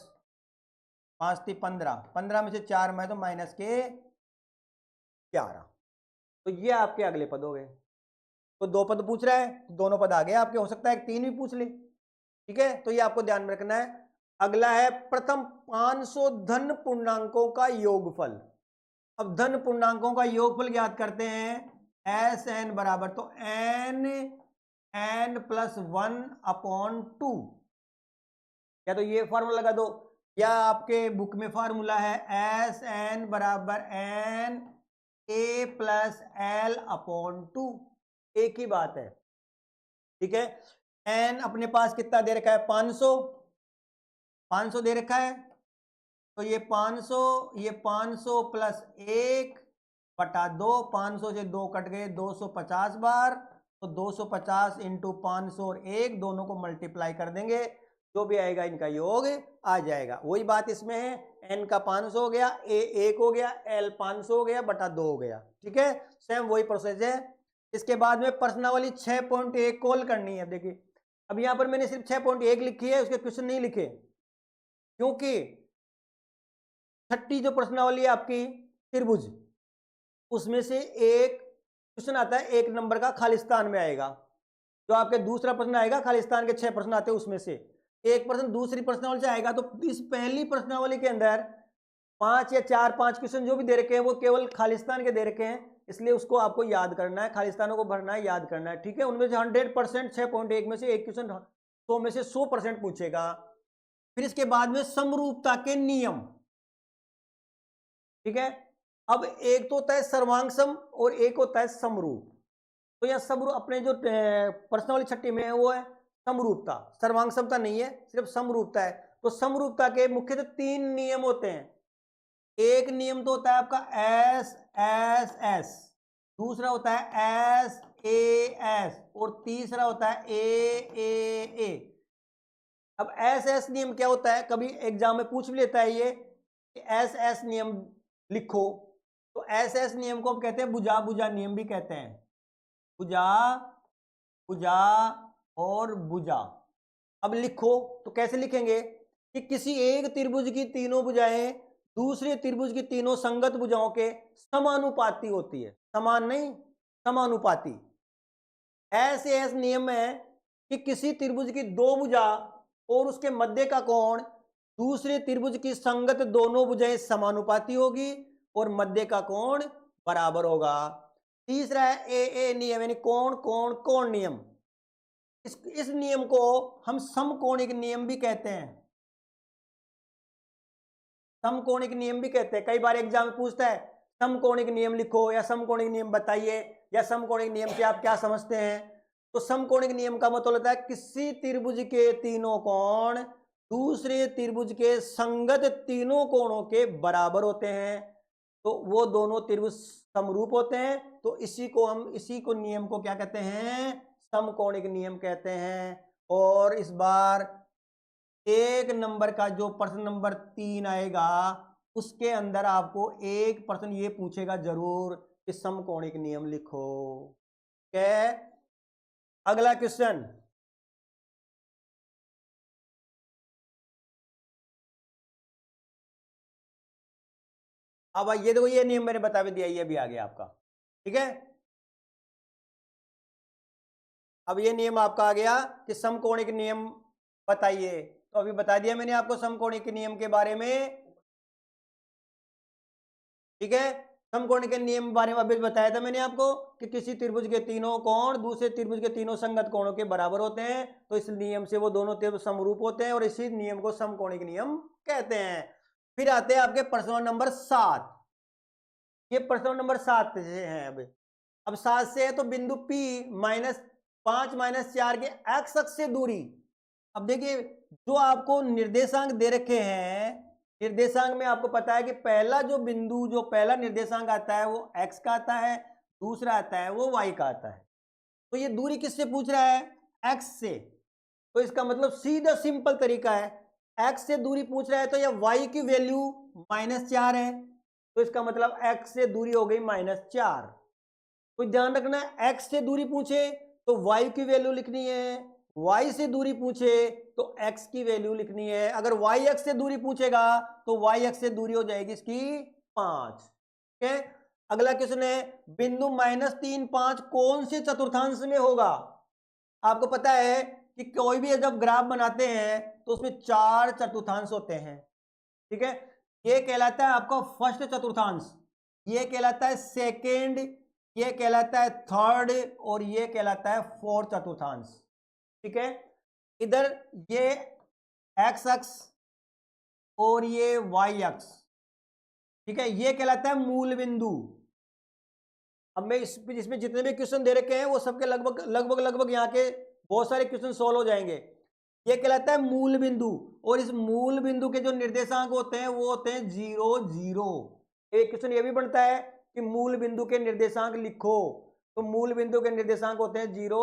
5 थी 15, 15 में से 4 में तो माइनस के 11, तो ये आपके अगले पद हो गए। तो दो पद पूछ रहा है, दोनों पद आ गए आपके, हो सकता है 3 भी पूछ ले। ठीक है, तो ये आपको ध्यान में रखना है। अगला है प्रथम 500 धन पूर्णांकों का योगफल। अब धन पूर्णांकों का योगफल ज्ञात करते हैं, एस एन बराबर, तो एन प्लस 1 अपॉन 2, या तो ये फॉर्मूला लगा दो, या आपके बुक में फॉर्मूला है एस एन बराबर n a plus l upon 2, एक ही बात है। ठीक है, एन अपने पास कितना दे रखा है, 500 दे रखा है, तो ये 500 प्लस 1 बटा 2, 500 से 2 कट गए, 250 बार, तो 250 इंटू 500 और 1 दोनों को मल्टीप्लाई कर देंगे, जो भी आएगा इनका योग आ जाएगा। वही बात इसमें है, n का 500 हो गया, a 1 हो गया, l 500 हो गया बटा 2 हो गया। ठीक है, सेम वही प्रोसेस है। इसके बाद में प्रश्नावली 6.1 कॉल करनी है। देखिए अब यहां पर मैंने सिर्फ 6.1 लिखी है, उसके क्वेश्चन नहीं लिखे, क्योंकि छठी जो प्रश्नावली है आपकी त्रिभुज, उसमें से एक क्वेश्चन आता है 1 नंबर का, खालिस्तान में आएगा। जो आपके दूसरा प्रश्न आएगा, खालिस्तान के 6 प्रश्न आते हैं, उसमें से एक प्रश्न दूसरी प्रश्नावली से आएगा। तो इस पहली प्रश्नावली के अंदर 5 या 4-5 क्वेश्चन जो भी दे रखे हैं वो केवल खालिस्तान के दे रखे हैं, इसलिए उसको आपको याद करना है, खालिस्तानों को भरना है, याद करना है। ठीक है, उनमें से 100% 6.1 में से एक क्वेश्चन 100 में से 100% पूछेगा। फिर इसके बाद में समरूपता के नियम। ठीक है, अब एक तो होता है सर्वांग सम और एक होता है समरूप। तो यह समरूप अपने जो प्रश्नावली छठी में है वो है समरूपता, सर्वांग समता नहीं है, सिर्फ समरूपता है। तो समरूपता के मुख्यतः 3 नियम होते हैं। एक नियम तो होता है आपका एस एस एस, दूसरा होता है एस ए एस, और तीसरा होता है ए। अब एस एस नियम क्या होता है, कभी एग्जाम में पूछ भी लेता है ये, एस एस नियम लिखो। तो एस एस नियम को हम कहते हैं भुजा भुजा नियम भी कहते हैं, भुजा भुजा और भुजा। अब लिखो तो कैसे लिखेंगे कि किसी एक त्रिभुज की तीनों भुजाएं दूसरे त्रिभुज की तीनों संगत भुजाओं के समानुपाती होती है। समान नहीं, समानुपाती। ऐसे नियम है कि किसी त्रिभुज की दो भुजा और उसके मध्य का कोण दूसरे त्रिभुज की संगत दोनों भुजाएं समानुपाती होगी और मध्य का कोण बराबर होगा। तीसरा है ए नियम, यानी कोण कोण कोण नियम। इस नियम को हम समकोणिक नियम भी कहते हैं। समकोणिक नियम भी कहते हैं। कई बार एग्जाम में पूछता है समकोणिक नियम लिखो या समकोणिक नियम बताइए या समकोणिक नियम से आप क्या समझते हैं। तो समकोणिक नियम का मतलब होता है किसी त्रिभुज के तीनों कोण दूसरे त्रिभुज के संगत तीनों कोणों के बराबर होते हैं, तो वो दोनों त्रिभुज समरूप होते हैं। तो इसी को नियम को क्या कहते हैं, समकोणिक नियम कहते हैं। और इस बार एक नंबर का जो प्रश्न नंबर 3 आएगा उसके अंदर आपको एक प्रश्न ये पूछेगा जरूर कि समकोणिक नियम लिखो। क्या? अगला क्वेश्चन, अब ये देखो, ये नियम मैंने बता भी दिया, ये भी आ गया आपका। ठीक है, अब ये नियम आपका आ गया कि समकोणिक नियम बताइए। तो अभी बता दिया मैंने आपको समकोणिक नियम के बारे में। ठीक है, समकोणिक नियम के बारे में अभी बताया था मैंने आपको कि किसी त्रिभुज के तीनों कोण दूसरे त्रिभुज के तीनों संगत कोणों के बराबर होते हैं, तो इस नियम से वो दोनों त्रिभुज समरूप होते हैं और इसी नियम को समकोणिक नियम कहते हैं। फिर आते हैं आपके प्रश्न नंबर 7। ये प्रश्न नंबर 7 से है। अब 7 से है तो बिंदु P -5 -4 के एक्स अक्ष से दूरी। अब देखिए, जो आपको निर्देशांक दे रखे हैं, निर्देशांक में आपको पता है कि पहला जो बिंदु, जो पहला निर्देशांक आता है वो x का आता है, दूसरा आता है वो y का आता है। तो ये दूरी किससे पूछ रहा है, x से। तो इसका मतलब सीधा सिंपल तरीका है, x से दूरी पूछ रहा है तो यह y की वैल्यू -4 है, तो इसका मतलब x से दूरी हो गई -4। तो ध्यान रखना, x से दूरी पूछे तो y की वैल्यू लिखनी है, y से दूरी पूछे तो x की वैल्यू लिखनी है। अगर y x से दूरी पूछेगा तो y x से दूरी हो जाएगी इसकी 5। ठीक है, अगला क्वेश्चन है बिंदु -3 5 कौन से चतुर्थांश में होगा। आपको पता है कि कोई भी जब ग्राफ बनाते हैं तो उसमें 4 चतुर्थांश होते हैं। ठीक है, ये कहलाता है आपका फर्स्ट चतुर्थांश, ये कहलाता है सेकेंड, ये कहलाता है थर्ड और ये कहलाता है फोर्थ चतुर्थांश। ठीक है, इधर ये एक्स अक्ष और ये वाई अक्ष, ठीक है, ये कहलाता है मूल बिंदु। अब मैं इसमें जितने भी क्वेश्चन दे रखे हैं वो सबके लगभग यहाँ के बहुत सारे क्वेश्चन सॉल्व हो जाएंगे। ये कहलाता है मूल बिंदु और इस मूल बिंदु के जो निर्देशांक होते हैं वो होते हैं 0 0। एक क्वेश्चन ये भी बनता है कि मूल बिंदु के निर्देशांक लिखो, तो मूल बिंदु के निर्देशांक होते हैं 0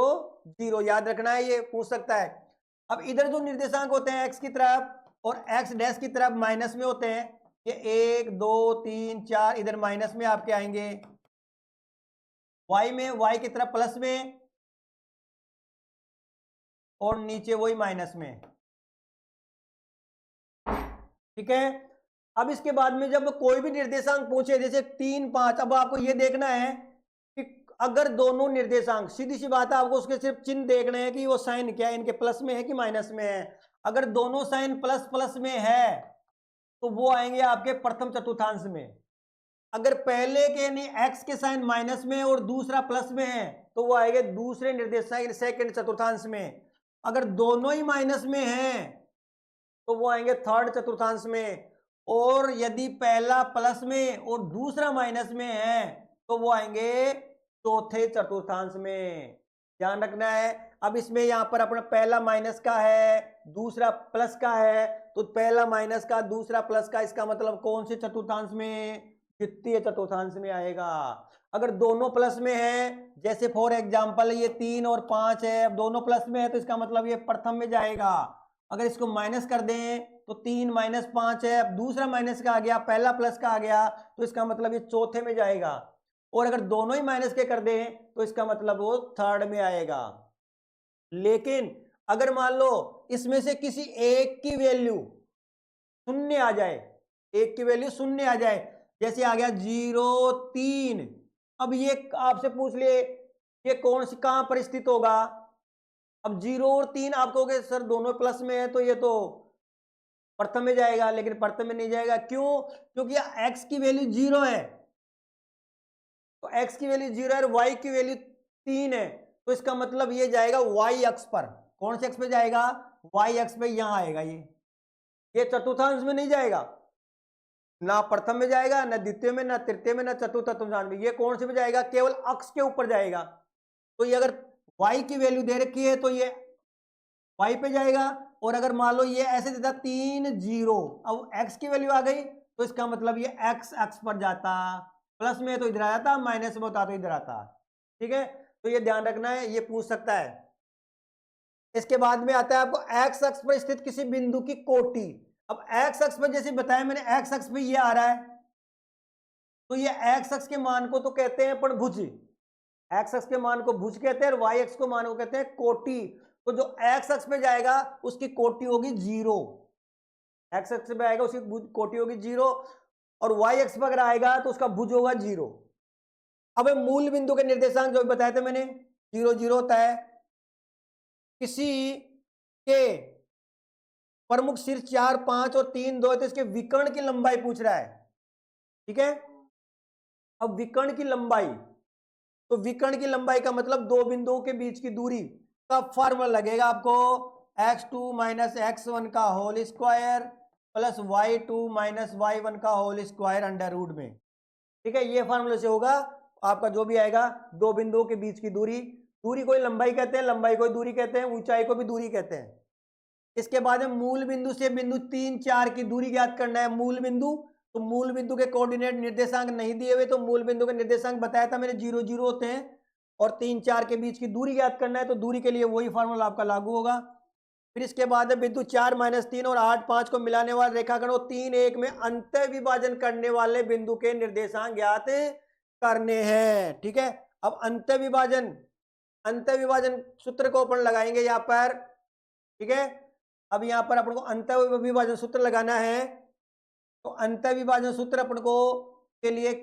0, याद रखना है, ये पूछ सकता है। अब इधर जो निर्देशांक होते हैं x की तरफ और x डैश की तरफ माइनस में होते हैं, ये 1 2 3 4 इधर माइनस में आपके आएंगे, y में y की तरफ प्लस में और नीचे वही माइनस में। ठीक है, अब इसके बाद में जब कोई भी निर्देशांक पूछे जैसे 3 5, अब आपको ये देखना है कि अगर दोनों निर्देशांक, सीधी सी बात है, आपको उसके सिर्फ चिन्ह देखने हैं कि वो साइन क्या है, इनके प्लस में है कि माइनस में है। अगर दोनों साइन प्लस प्लस में है तो वो आएंगे आपके प्रथम चतुर्थांश में। अगर पहले के यानी x के साइन माइनस में और दूसरा प्लस में है तो वो आएंगे दूसरे निर्देशांक सेकंड चतुर्थांश में। अगर दोनों ही माइनस में हैं तो वो आएंगे थर्ड चतुर्थांश में, और यदि पहला प्लस में और दूसरा माइनस में है तो वो आएंगे चौथे चतुर्थांश में। ध्यान रखना है। अब इसमें यहां पर अपना पहला माइनस का है दूसरा प्लस का है, तो पहला माइनस का दूसरा प्लस का, इसका मतलब कौन से चतुर्थांश में, द्वितीय चतुर्थांश में आएगा। अगर दोनों प्लस में है, जैसे फॉर एग्जांपल ये 3 और 5 है, अब दोनों प्लस में है तो इसका मतलब ये प्रथम में जाएगा। अगर इसको माइनस कर दें तो 3 - 5 है, अब दूसरा माइनस का आ गया पहला प्लस का आ गया, तो इसका मतलब ये चौथे में जाएगा। और अगर दोनों ही माइनस के कर दें तो इसका मतलब वो थर्ड में आएगा। लेकिन अगर मान लो इसमें से किसी एक की वैल्यू 0 आ जाए, 1 की वैल्यू शून्य आ जाए, जैसे आ गया 0 3। अब ये आपसे पूछ ले ये कौन सी कहां पर स्थित होगा। अब 0 और 3 आप कहोगे सर दोनों प्लस में है तो ये तो प्रथम में जाएगा, लेकिन प्रथम में नहीं जाएगा। क्यों? क्योंकि x की वैल्यू 0 है, तो x की वैल्यू 0 है और y की वैल्यू 3 है, तो इसका मतलब ये जाएगा y अक्ष पर। कौन से अक्ष पे जाएगा? y अक्ष पे, यहां आएगा ये चतुर्थांश में नहीं जाएगा, ना प्रथम में जाएगा, ना द्वितीय में, ना तृतीय में, ना चतुर्थांश में। ये कौन से में जाएगा? केवल अक्ष के ऊपर जाएगा। तो ये अगर y की वैल्यू दे रखी है तो ये y पे जाएगा, और अगर मान लो ये ऐसे देता 3 0, अब x की वैल्यू आ गई तो इसका मतलब ये x अक्ष पर जाता, प्लस में तो इधर आ जाता, माइनस में होता तो इधर आता। ठीक है, तो ये ध्यान रखना है, ये पूछ सकता है। इसके बाद में आता है आपको x अक्ष पर स्थित किसी बिंदु की कोटि। अब x अक्ष पर जैसे बताया मैंने, x अक्ष पे ये आ रहा है, तो ये x अक्ष के मान को तो कहते हैं अपन भुज, x अक्ष के मान को भुज कहते हैं, और y अक्ष को मान को कहते हैं कोटि। तो जो x अक्ष पे जाएगा उसकी कोटि होगी 0, x अक्ष पे आएगा उसकी कोटि होगी 0, और y अक्ष पर अगर आएगा तो उसका भुज होगा 0। अब मूल बिंदु के निर्देशांक जो बताए थे मैंने, 0 0 होता है। किसी के प्रमुख शीर्ष 4 5 और 3 2 है, तो इसके विकर्ण की लंबाई पूछ रहा है। ठीक है, अब विकर्ण की लंबाई, तो विकर्ण की लंबाई का मतलब दो बिंदुओं के बीच की दूरी का फॉर्मूला लगेगा आपको, x2 माइनस x1 का whole square plus y2 minus y1 का होल स्क्वायर अंडर रूट में। ठीक है, ये फॉर्मूले से होगा आपका जो भी आएगा, दो बिंदुओं के बीच की दूरी, दूरी कोई लंबाई कहते हैं, लंबाई कोई दूरी कहते हैं, ऊंचाई को भी दूरी कहते हैं। इसके बाद में मूल बिंदु से बिंदु 3 4 की दूरी ज्ञात करना है। मूल बिंदु, तो मूल बिंदु के कोऑर्डिनेट निर्देशांक नहीं दिए हुए, तो मूल बिंदु के निर्देशांक बताया था मैंने 0 0 होते हैं, और 3 4 के बीच की दूरी ज्ञात करना है, तो दूरी के लिए वही फॉर्मूला आपका लागू होगा। फिर इसके बाद बिंदु 4 -3 और 8 5 को मिलाने वाले रेखाखंड और 3 1 में अंत विभाजन करने वाले बिंदु के निर्देशांक ज्ञात करने हैं। ठीक है, अब अंत विभाजन सूत्र को अपन लगाएंगे यहाँ पर। ठीक है, अब यहाँ पर अपन को अंत विभाजन सूत्र लगाना है, तो अंत विभाजन सूत्र अपन को के लिए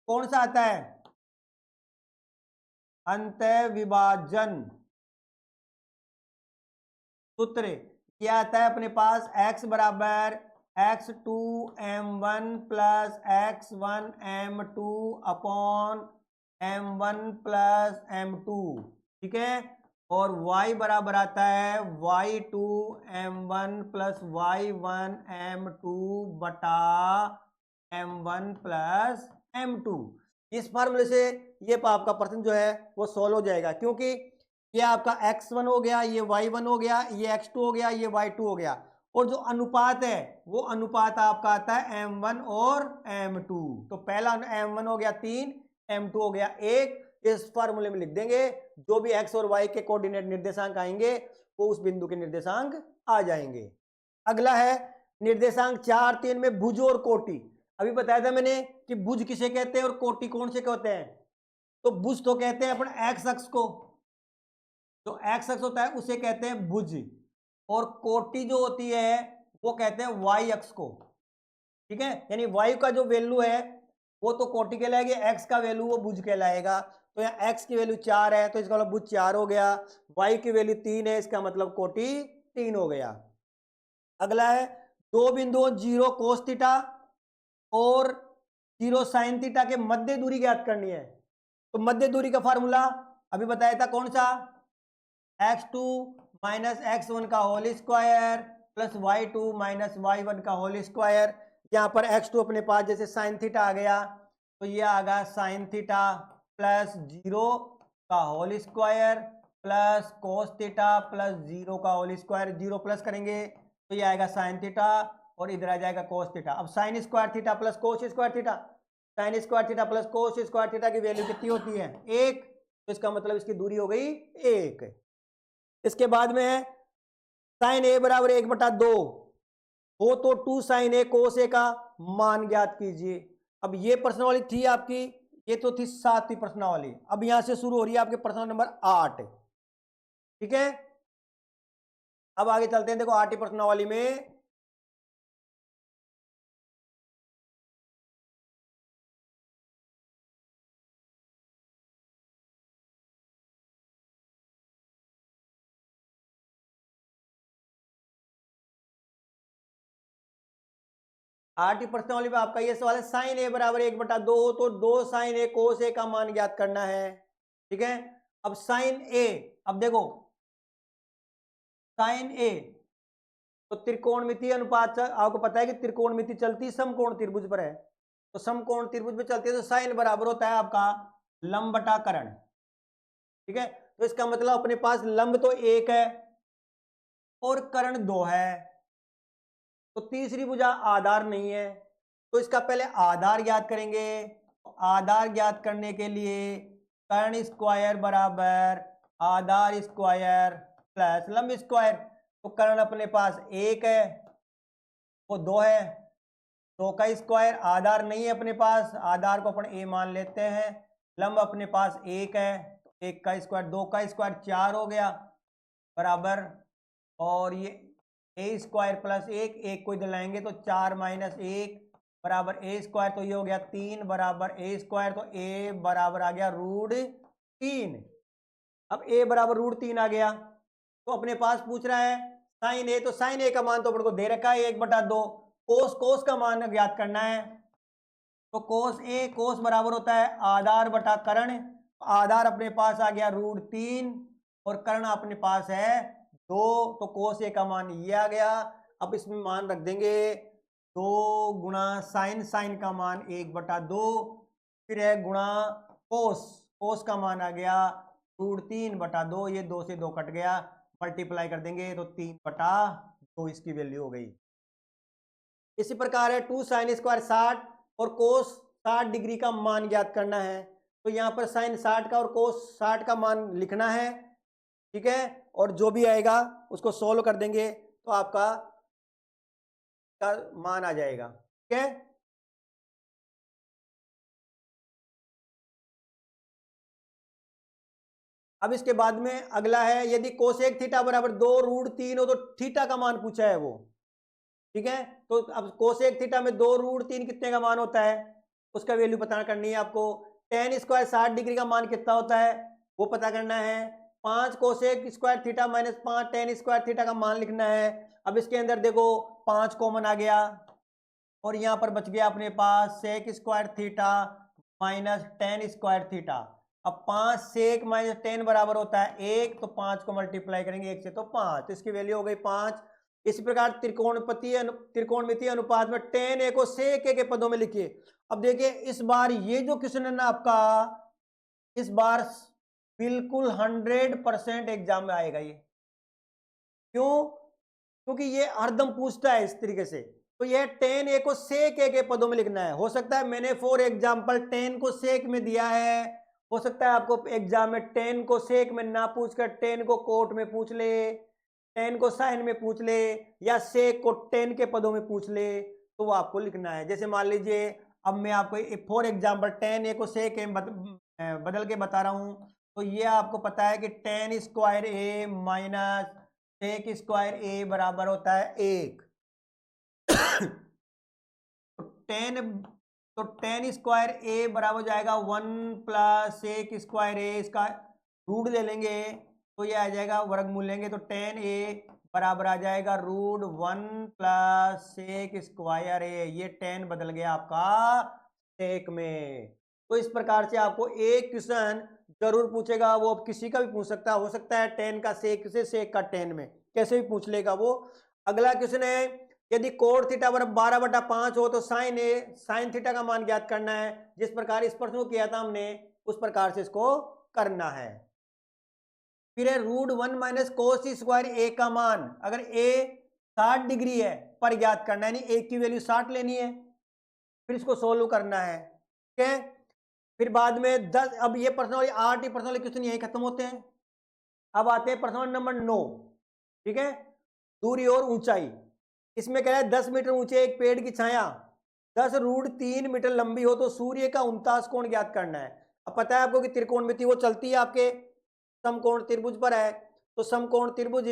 कौन सा आता है? अंत विभाजन सूत्र क्या आता है अपने पास? x बराबर x2 m1 plus x1 m2 upon m1 plus m2। ठीक है, और y बराबर आता है y2 m1 plus y1 m2 बटा m1 प्लस m2। इस फॉर्मूले से ये आपका प्रश्न जो है वो सॉल्व हो जाएगा, क्योंकि ये आपका x1 हो गया, ये y1 हो गया, ये x2 हो गया, ये y2 हो गया, और जो अनुपात है वो अनुपात आपका आता है m1 और m2। तो पहला m1 हो गया 3, m2 हो गया 1। इस फार्मूले में लिख देंगे, जो भी x और y के कोऑर्डिनेट निर्देशांक आएंगे वो उस बिंदु के निर्देशांक आ जाएंगे। अगला है निर्देशांक 4 3 में भुज और कोटि। अभी बताया था मैंने कि भुज किसे कहते हैं और कोटि कौन से कहते हैं। तो भुज तो कहते हैं अपन x अक्ष को, जो x अक्ष होता है उसे कहते हैं भुज, और कोटि जो होती है वो कहते हैं y अक्ष को। ठीक है, यानी y का जो वैल्यू है वो तो कोटि कहलाएगी, x का वैल्यू वो भुज कहलाएगा। तो यहाँ x की वैल्यू 4 है तो इसका मतलब भुज 4 हो गया, y की वैल्यू 3 है इसका मतलब कोटि 3 हो गया। अगला है दो बिंदुओं 0 कोस थीटा और 0 साइन थीटा के मध्य दूरी ज्ञात करनी है। तो मध्य दूरी का फार्मूला अभी बताया था कौन सा? x2 माइनस x1 का whole square plus y2 minus y1 का होल स्क्वायर। यहाँ पर x2 अपने पास जैसे साइन थीटा आ गया, तो ये आ गया साइन थीटा प्लस 0 का whole square plus cos theta plus 0 का होल स्क्वायर। 0 प्लस करेंगे तो ये आएगा साइन थीटा, और इधर आ जाएगा कोस थीटा। अब sine square theta plus cos square theta, sine square theta plus cos square theta की वैल्यू कितनी होती है? 1। तो इसका मतलब इसकी दूरी हो गई 1। इसके बाद में है साइन ए बराबर 1/2 हो तो 2 साइन ए कोस ए का मान ज्ञात कीजिए। अब ये प्रश्नावली थी आपकी, ये तो थी 7वीं प्रश्नावली। अब यहां से शुरू हो रही है आपके प्रश्न नंबर 8। ठीक है, अब आगे चलते हैं। देखो 8वीं प्रश्नावली में 8 प्रश्न वाली में आपका ये सवाल है साइन ए बराबर 1/2 तो 2 साइन ए कोस ए का मान ज्ञात करना है। ठीक है, अब साइन ए, अब देखो साइन ए तो त्रिकोणमितीय अनुपात आपको पता है कि त्रिकोणमिति चलती समकोण त्रिभुज पर है, तो समकोण त्रिभुज पे चलती है तो साइन बराबर होता है आपका लंब बटा कर्ण। ठीक है, तो इसका मतलब अपने पास लंब तो 1 है और कर्ण 2 है, तो तीसरी भुजा आधार नहीं है, तो इसका पहले आधार ज्ञात करेंगे। तो आधार ज्ञात करने के लिए कर्ण स्क्वायर बराबर आधार स्क्वायर प्लस लंब स्क्वायर, तो कर्ण अपने पास 1 है, वो 2 है, 2 का स्क्वायर, आधार नहीं है अपने पास, आधार को अपन ए मान लेते हैं, लंब अपने पास 1 है, तो 1 का स्क्वायर, 2 का स्क्वायर 4 हो गया बराबर, और ये ए स्क्वायर प्लस 1, 1 को इधर लाएंगे तो 4 माइनस 1 बराबर ए स्क्वायर, तो ये हो गया 3 बराबर ए स्क्वायर, तो ए बराबर आ गया √3। अब ए बराबर √3 आ गया, तो अपने पास पूछ रहा है साइन ए, तो साइन ए का मान तो अपने को दे रखा है 1/2, कोस कोस का मान ज्ञात करना है, तो कोस ए, कोस बराबर होता है आधार बटा कर्ण, आधार अपने पास आ गया √3 और कर्ण अपने पास है 2, तो कोस ए का मान ये आ गया। अब इसमें मान रख देंगे 2 गुणा साइन, साइन का मान 1/2, फिर है गुणा कोस, कोस का मान आ गया √3/2, ये 2 से 2 कट गया, मल्टीप्लाई कर देंगे तो 3/2 इसकी वैल्यू हो गई। इसी प्रकार है 2 साइन स्क्वायर 60 और कोस 60 डिग्री का मान ज्ञात करना है, तो यहाँ पर साइन 60 का और कोस 60 का मान लिखना है। ठीक है, और जो भी आएगा उसको सोल्व कर देंगे तो आपका का मान आ जाएगा। ठीक है, अब इसके बाद में अगला है यदि कोसेक थीटा बराबर 2 √3 हो तो थीटा का मान पूछा है वो। ठीक है, तो अब कोसेक थीटा में 2 √3 कितने का मान होता है उसका वैल्यू पता करनी है आपको। टेन स्क्वायर 60 डिग्री का मान कितना होता है वो पता करना है। 5 cosec square theta minus 5 ten square theta का मान लिखना है। अब इसके अंदर देखो 5 कॉमन आ गया और यहाँ पर बच गया अपने पास sec square theta minus ten square theta. अब 5 सेक माइनस 10 बराबर होता है 1, तो 5 को मल्टीप्लाई करेंगे 1 से तो 5, तो इसकी वैल्यू हो गई 5। इसी प्रकार त्रिकोणमितीय अनुपात में टेन ए को सेक ए के पदों में लिखिए। अब देखिए इस बार ये जो क्वेश्चन है ना आपका, इस बार बिल्कुल 100% एग्जाम में आएगा ये। क्यों? क्योंकि ये हरदम पूछता है इस तरीके से। तो ये टेन ए को सेक ए के पदों में लिखना है। हो सकता है मैंने फॉर एग्जाम्पल 10 को सेक में दिया है, हो सकता है आपको एग्जाम में 10 को सेक में ना पूछकर 10 को कोट में पूछ ले, 10 को साइन में पूछ ले, या सेक को 10 के पदों में पूछ ले, तो वो आपको लिखना है। जैसे मान लीजिए अब मैं आपको फॉर एग्जाम्पल 10 ए को सेक ए बदल के बता रहा हूं, तो ये आपको पता है कि 10 स्क्वायर ए माइनस सेक स्क्वायर ए बराबर होता है 1। तो 10 स्क्वायर ए बराबर जाएगा 1 प्लस सेक स्क्वायर ए, इसका रूट ले लेंगे तो ये आ जाएगा, वर्गमूल लेंगे तो 10 ए बराबर आ जाएगा √1 प्लस सेक स्क्वायर ए। ये 10 बदल गया आपका सेक में। तो इस प्रकार से आपको एक क्वेश्चन जरूर पूछेगा, वो किसी का भी पूछ सकता है, हो सकता है 10 का सेक से सेक का 10 में कैसे भी पूछ लेगा वो। अगला क्वेश्चन है यदि कोण थीटा बराबर 12/5 हो तो साइन ए साइन थीटा का मान ज्ञात करना है। जिस प्रकार इस प्रश्न को किया था हमने उस प्रकार से इसको करना है। फिर है √1 माइनस कोस स्क्वायर ए का मान, अगर ए 60 डिग्री है पर ज्ञात करना है, यानी ए की वैल्यू 60 लेनी है, फिर इसको सोल्व करना है। ठीक है, फिर बाद में 10, अब ये प्रश्न 8 ही प्रश्न क्वेश्चन यही खत्म होते हैं। अब आते हैं प्रश्न नंबर 9। ठीक है, दूरी और ऊंचाई। इसमें कह रहा है 10 मीटर ऊंचे एक पेड़ की छाया 10 √3 मीटर लंबी हो तो सूर्य का 49 कोण ज्ञात करना है। अब पता है आपको कि त्रिकोणमिति वो चलती है आपके समकोण त्रिभुज पर है, तो समकोण त्रिभुज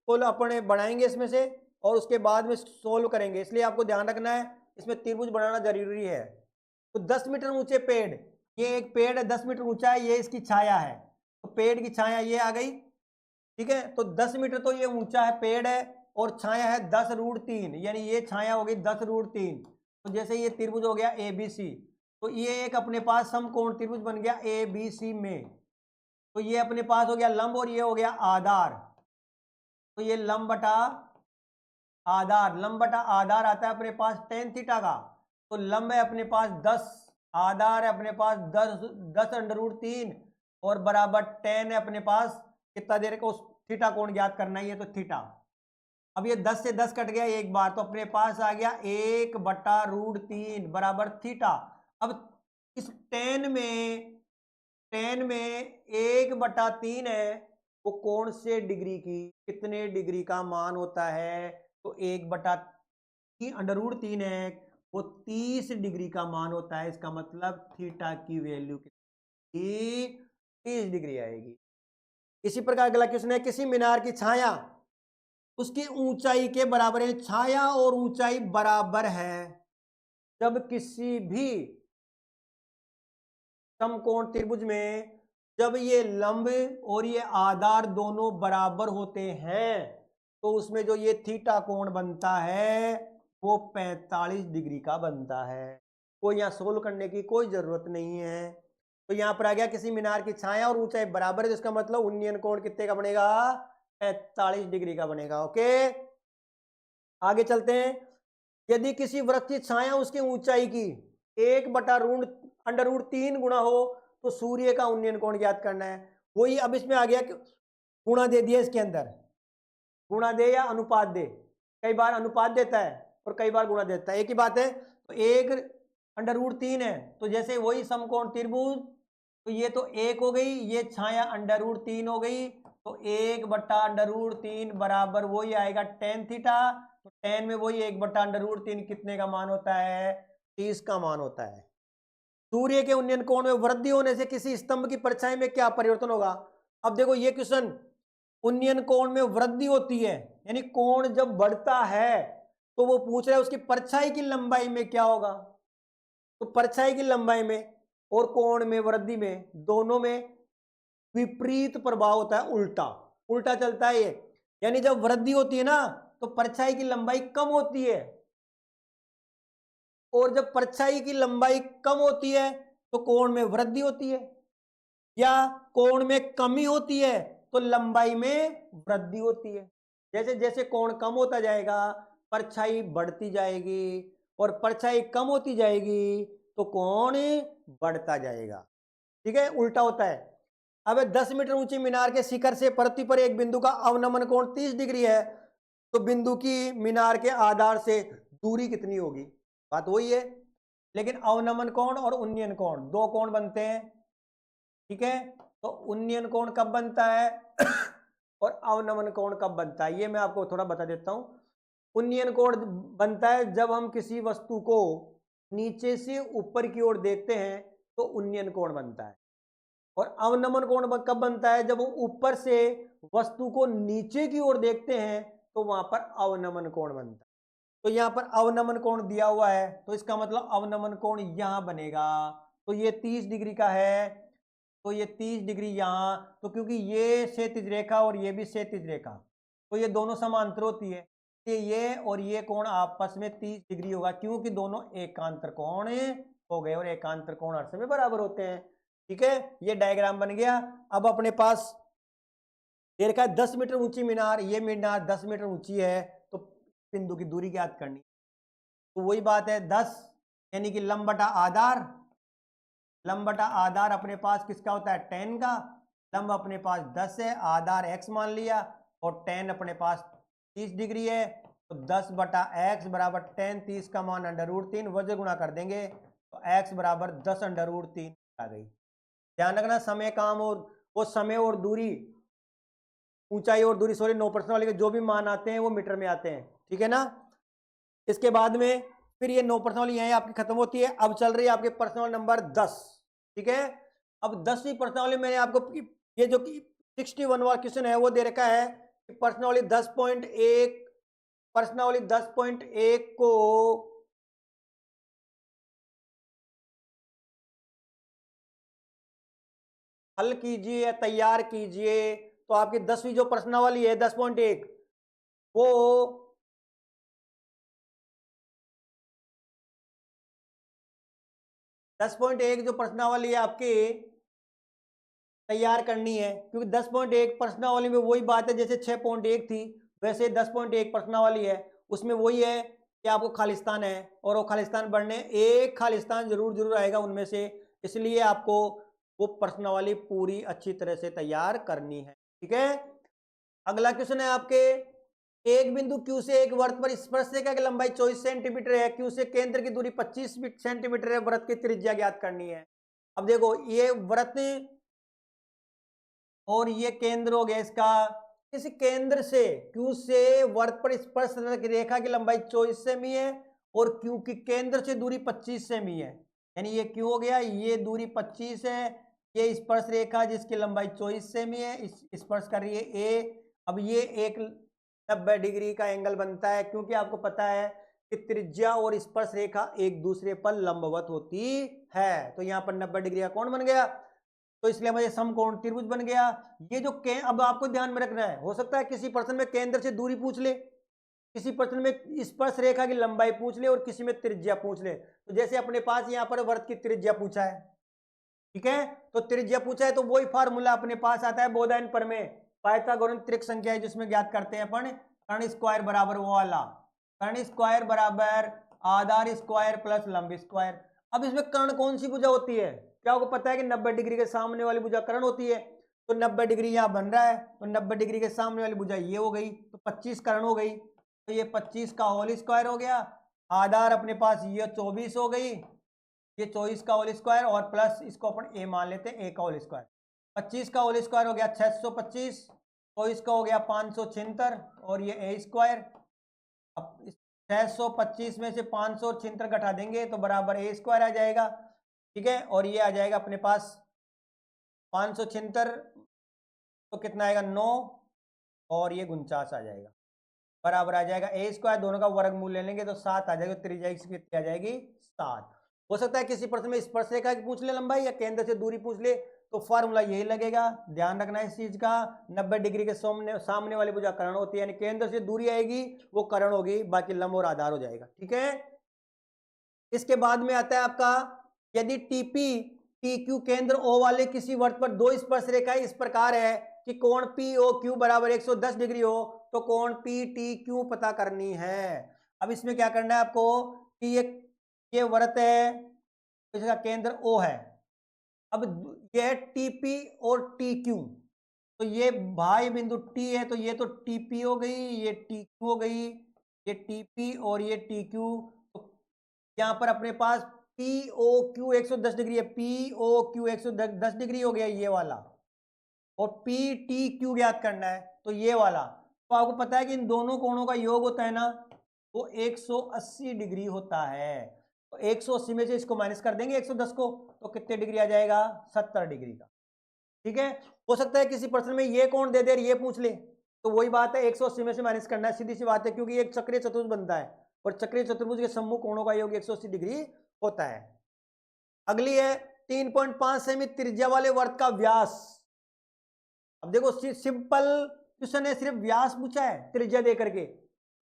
को अपन बनाएंगे इसमें से और उसके बाद में सोल्व करेंगे, इसलिए आपको ध्यान रखना है इसमें त्रिभुज बनाना जरूरी है। तो 10 मीटर ऊंचे पेड़, ये एक पेड़ है 10 मीटर ऊंचा है, ये इसकी छाया है, तो पेड़ की छाया ये आ गई। ठीक है, तो 10 मीटर तो ये ऊंचा है पेड़ है और छाया है 10 √3, यानी ये छाया हो गई 10 √3। तो जैसे ये त्रिभुज हो गया ए बी सी, तो ये एक अपने पास समकोण त्रिभुज बन गया ए बी सी में। तो ये अपने पास हो गया लंब और ये हो गया आधार। तो ये लंब बटा आधार, लंब बटा आधार आता है अपने पास टेन थीटा का। तो लंब है अपने पास 10, आधार है अपने पास 10 √3 और बराबर टेन है अपने पास कितना देर को थीटा कोण ज्ञात करना है, ये तो थीटा। अब ये 10 से 10 कट गया एक बार, तो अपने पास आ गया 1/√3 बराबर थीटा। अब इस टेन में 1/3 है, वो कौन से डिग्री की, कितने डिग्री का मान होता है? तो 1/3 है, वो 30 डिग्री का मान होता है। इसका मतलब थीटा की वैल्यू कितनी? 30 डिग्री आएगी। इसी प्रकार अगला क्वेश्चन है, किसी मीनार की छाया उसकी ऊंचाई के बराबर है। छाया और ऊंचाई बराबर है जब किसी भी समकोण त्रिभुज में, जब ये लंब और ये आधार दोनों बराबर होते हैं, तो उसमें जो ये थीटा कोण बनता है वो 45 डिग्री का बनता है। कोई यहाँ सोल्व करने की कोई जरूरत नहीं है। तो यहाँ पर आ गया किसी मीनार की छाया और ऊंचाई बराबर है, जिसका मतलब उन्नयन कोण कितने का बनेगा? 45 डिग्री का बनेगा। ओके, आगे चलते हैं। यदि किसी वृत्त की छाया उसकी ऊंचाई की 1/√3 गुना हो तो सूर्य का उन्नयन कोण ज्ञात करना है। वही अब इसमें आ गया कि गुणा दे दिया, इसके अंदर गुणा दे या अनुपात दे। कई बार अनुपात देता है और कई बार गुणा देता है, एक ही बात है। तो 1/√3 है, तो जैसे वही समकोण त्रिभुज, तो ये तो 1 हो गई, ये छाया √3 हो गई, तो 1/√3 बराबर वही आएगा टेन थीटा। तो टेन में वही 1/√3 कितने का मान होता है? 30 का मान होता है। सूर्य के उन्नयन कोण में वृद्धि होने से किसी स्तंभ की परछाई में क्या परिवर्तन होगा? अब देखो ये क्वेश्चन, उन्नयन कोण में वृद्धि होती है, यानी कोण जब बढ़ता है तो वो पूछ रहा है उसकी परछाई की लंबाई में क्या होगा। तो परछाई की लंबाई में और कोण में वृद्धि में दोनों में विपरीत प्रभाव होता है, उल्टा उल्टा चलता है ये। यानी जब वृद्धि होती है ना तो परछाई की लंबाई कम होती है, और जब परछाई की लंबाई कम होती है तो कोण में वृद्धि होती है, या कोण में कमी होती है तो लंबाई में वृद्धि होती है। जैसे जैसे कोण कम होता जाएगा परछाई बढ़ती जाएगी, और परछाई कम होती जाएगी तो कोण बढ़ता जाएगा। ठीक है, उल्टा होता है। अब 10 मीटर ऊंची मीनार के शिखर से पृथ्वी पर एक बिंदु का अवनमन कोण 30 डिग्री है, तो बिंदु की मीनार के आधार से दूरी कितनी होगी? बात वही है, लेकिन अवनमन कोण और उन्नयन कोण दो कोण बनते हैं। ठीक है, तो उन्नयन कोण कब बनता है और अवनमन कोण कब बनता है, ये मैं आपको थोड़ा बता देता हूं। उन्नयन कोण बनता है जब हम किसी वस्तु को नीचे से ऊपर की ओर देखते हैं तो उन्नयन कोण बनता है। और अवनमन कोण कब बनता है? जब हम ऊपर से वस्तु को नीचे की ओर देखते हैं तो वहां पर अवनमन कोण बनता है। तो यहां पर अवनमन कोण दिया हुआ है, तो इसका मतलब अवनमन कोण यहां बनेगा। तो ये 30 डिग्री का है, तो ये 30 डिग्री यहां, तो क्योंकि ये क्षैतिज रेखा और ये भी क्षैतिज रेखा, तो ये दोनों समांतर होती है, तो ये और ये कोण आपस में 30 डिग्री होगा, क्योंकि दोनों एकांतर कोण हो गए और एकांतर कोण हर समय बराबर होते हैं। ठीक है, ये डायग्राम बन गया। अब अपने पास ये रखा है 10 मीटर ऊंची मीनार, ये मीनार 10 मीटर ऊंची है, तो बिंदु की दूरी ज्ञात करनी। तो वही बात है 10, यानी कि लंब बटा आधार, लंब बटा आधार अपने पास किसका होता है? 10 का। लंब अपने पास 10 है, आधार x मान लिया, और 10 अपने पास 30 डिग्री है, तो 10 बटा x बराबर 10, 30 का मान √3, वजह गुणा कर देंगे तो x बराबर 10 √3 आ गई। ध्यान रखना समय काम और वो समय और दूरी, ऊंचाई और दूरी, सॉरी 9% वाले के जो भी मान आते हैं वो मीटर में आते हैं। ठीक है ना। इसके बाद में फिर ये 9% वाली यहीं आपकी खत्म होती है। अब चल रही है आपके पर्सनल नंबर 10। ठीक है, अब 10वीं पर्सनल वाली मैंने आपको ये जो 61 वाला क्वेश्चन है वो दे रखा है कि पर्सनल वाली 10.1, पर्सनल वाली 10.1 को हल कीजिए या तैयार कीजिए। तो आपकी 10वीं जो प्रश्न वाली है 10.1, वो 10.1 जो प्रश्नावली है आपकी तैयार करनी है, क्योंकि 10.1 प्रश्नावली में वही बात है जैसे 6.1 थी, वैसे 10.1 प्रश्नावली है, उसमें वही है कि आपको खालिस्तान है और वो खालिस्तान बढ़ने एक खालिस्तान जरूर जरूर आएगा उनमें से, इसलिए आपको वो प्रश्नावली पूरी अच्छी तरह से तैयार करनी है। ठीक है, अगला क्वेश्चन है आपके, एक बिंदु Q से एक वृत्त पर स्पर्शरेखा की लंबाई 24 सेंटीमीटर है, Q से केंद्र की दूरी 25 सेंटीमीटर है, वृत्त की त्रिज्या ज्ञात करनी है। अब देखो ये वृत्त और ये केंद्र हो गया इसका, इस केंद्र से Q से वृत्त पर स्पर्श रेखा की लंबाई 24 सेमी है और Q की केंद्र से दूरी 25 सेमी है, यानी ये Q हो गया, ये दूरी 25 है, ये स्पर्श रेखा जिसकी लंबाई 24 सेमी है, इस स्पर्श कर रही है A। अब ये एक 90 डिग्री का एंगल बनता है, क्योंकि आपको पता है कि त्रिज्या और स्पर्श रेखा एक दूसरे पर लंबवत होती है, तो यहाँ पर 90 डिग्री का कोण बन गया, तो इसलिए मुझे समकोण त्रिभुज बन गया। ये जो अब आपको ध्यान में रखना है, हो सकता है किसी प्रश्न में केंद्र से दूरी पूछ ले, किसी प्रश्न में स्पर्श रेखा की लंबाई पूछ ले और किसी में त्रिज्या पूछ ले, तो जैसे अपने पास यहाँ पर वृत्त की त्रिज्या पूछा है, ठीक है, तो त्रिज्या पूछा है तो वही फार्मूला अपने पास आता है बोधायन प्रमेय, पाइथागोरन त्रिक संख्या है जिसमें ज्ञात करते हैं अपन कर्ण स्क्वायर बराबर वो वाला, कर्ण स्क्वायर बराबर आधार स्क्वायर प्लस लंब स्क्वायर। अब इसमें कर्ण कौन सी भुजा होती है, क्या आपको पता है कि 90 डिग्री के सामने वाली भुजा कर्ण होती है, तो 90 डिग्री यहाँ बन रहा है, तो 90 डिग्री के सामने वाली भुजा ये हो गई, तो 25 कर्ण हो गई, तो ये 25 का होल स्क्वायर हो गया, आधार अपने पास ये 24 हो गई, ये 24 का होल स्क्वायर और प्लस इसको अपन ए मान लेते हैं, ए का होल स्क्वायर, 25 का होल स्क्वायर हो गया 625, 24 का हो गया 576 और ये ए स्क्वायर। अब 625 में से 576 घटा देंगे तो बराबर ए स्क्वायर आ जाएगा, ठीक है, और ये आ जाएगा अपने पास 576 तो कितना आएगा 9 और ये 49 आ जाएगा, बराबर आ जाएगा ए स्क्वायर, दोनों का वर्गमूल ले लेंगे तो 7 आ जाएगा, त्रिज्या इसकी कितनी आ जाएगी 7। हो सकता है किसी प्रश्न में स्पर्श रेखा की पूछ ले लंबाई या केंद्र से दूरी पूछ ले, तो फार्मूला यही लगेगा, ध्यान रखना इस चीज का, 90 डिग्री के सामने वाली भुजा कर्ण होती है, यानी केंद्र से दूरी आएगी वो कर्ण होगी, बाकी लंब और आधार हो जाएगा। ठीक है, इसके बाद में आता है आपका, यदि टीपी टीक्यू केंद्र ओ वाले किसी वृत्त पर दो स्पर्श रेखाएं इस प्रकार है कि कोण पी ओ क्यू बराबर 110 डिग्री हो, तो कोण पी टी क्यू पता करनी है। अब इसमें क्या करना है आपको कि ये वृत्त है, इसका केंद्र ओ है, अब ये टीपी और टी क्यू, तो ये भाई बिंदु टी है, तो ये तो टीपी हो गई, ये टी क्यू हो गई, ये टीपी और ये टी क्यू, तो यहाँ पर अपने पास पी ओ क्यू 110 डिग्री है, पी ओ क्यू 110 डिग्री हो गया ये वाला, और पी टी क्यू ज्ञात करना है तो ये वाला, तो आपको पता है कि इन दोनों कोणों का योग होता है ना, वो 180 डिग्री होता है, तो 180 में से इसको माइनस कर देंगे 110 को, तो कितने डिग्री आ जाएगा 70 डिग्री का। ठीक है, हो सकता है किसी प्रश्न में ये कोण दे दे ये पूछ ले, तो वही बात है 180 में से माइनस करना है, सीधी सी बात है, क्योंकि एक चक्रीय चतुर्भुज बनता है और चक्रीय चतुर्भुज के सम्मुख कोणों का योग 180 डिग्री होता है। अगली है 3.5 सेमी त्रिज्या वाले वृत्त का व्यास। अब देखो सिंपल क्वेश्चन है, सिर्फ व्यास पूछा है त्रिज्या दे करके,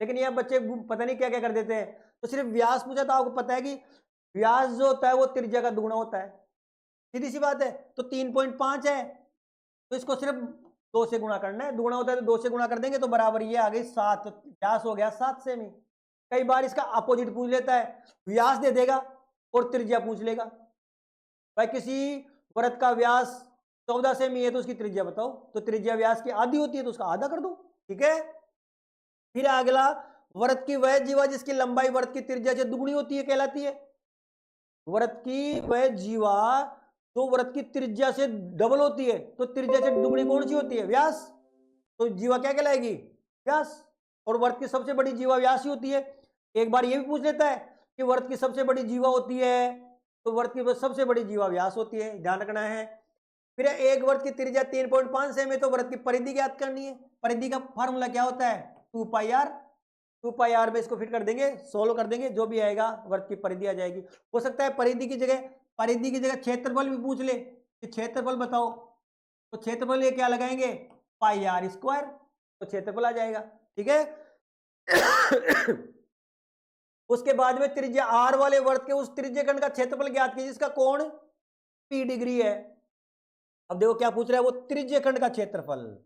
लेकिन यह बच्चे पता नहीं क्या क्या कर देते हैं, तो सिर्फ व्यास पूछा, तो आपको पता है कि व्यास जो होता है वो त्रिज्या का दुगुना होता है, सीधी सी बात है, तो 3.5 है तो इसको सिर्फ 2 से गुणा करना है, दुगुना होता है तो 2 से गुणा कर देंगे तो बराबर ये आ गई 7, व्यास हो गया 7 सेमी। कई बार इसका अपोजिट पूछ लेता है, व्यास दे देगा और त्रिज्या पूछ लेगा, भाई किसी वृत्त का व्यास 14 सेमी है तो उसकी त्रिज्या बताओ, तो त्रिज्या व्यास की आधी होती है तो उसका आधा कर दो। ठीक है, फिर अगला, वृत्त की वह जीवा जिसकी लंबाई वृत्त की त्रिज्या से दुगुनी होती है कहलाती है, वृत्त की वह जीवा तो वृत्त की त्रिज्या से डबल होती है, तो त्रिज्या से दुगुनी कौन सी होती है व्यास, तो जीवा क्या कहलाएगी व्यास, और वृत्त की सबसे बड़ी जीवा व्यास ही होती है। एक बार ये भी पूछ लेता है कि वृत्त की सबसे बड़ी जीवा होती है, तो वृत्त की सबसे बड़ी जीवा व्यास होती है, ध्यान रखना है। फिर एक वृत्त की त्रिज्या 3.5 सेमी, तो वृत्त की परिधि ज्ञात करनी है, परिधि का फार्मूला क्या होता है 2πr, 2πr में इसको फिट कर देंगे, सोल्व कर देंगे, जो भी आएगा वृत्त की परिधि आ जाएगी। हो सकता है परिधि की जगह क्षेत्रफल भी पूछ ले कि क्षेत्रफल बताओ, तो क्षेत्रफल ये क्या लगाएंगे πr स्क्वायर, तो क्षेत्रफल आ जाएगा। ठीक है उसके बाद में त्रिज्या आर वाले वर्त के उस त्रिज्य खंड का क्षेत्रफल ज्ञात कीजिए जिसका कोण पी डिग्री है। अब देखो क्या पूछ रहा है, वो त्रिज्य खंड का क्षेत्रफल।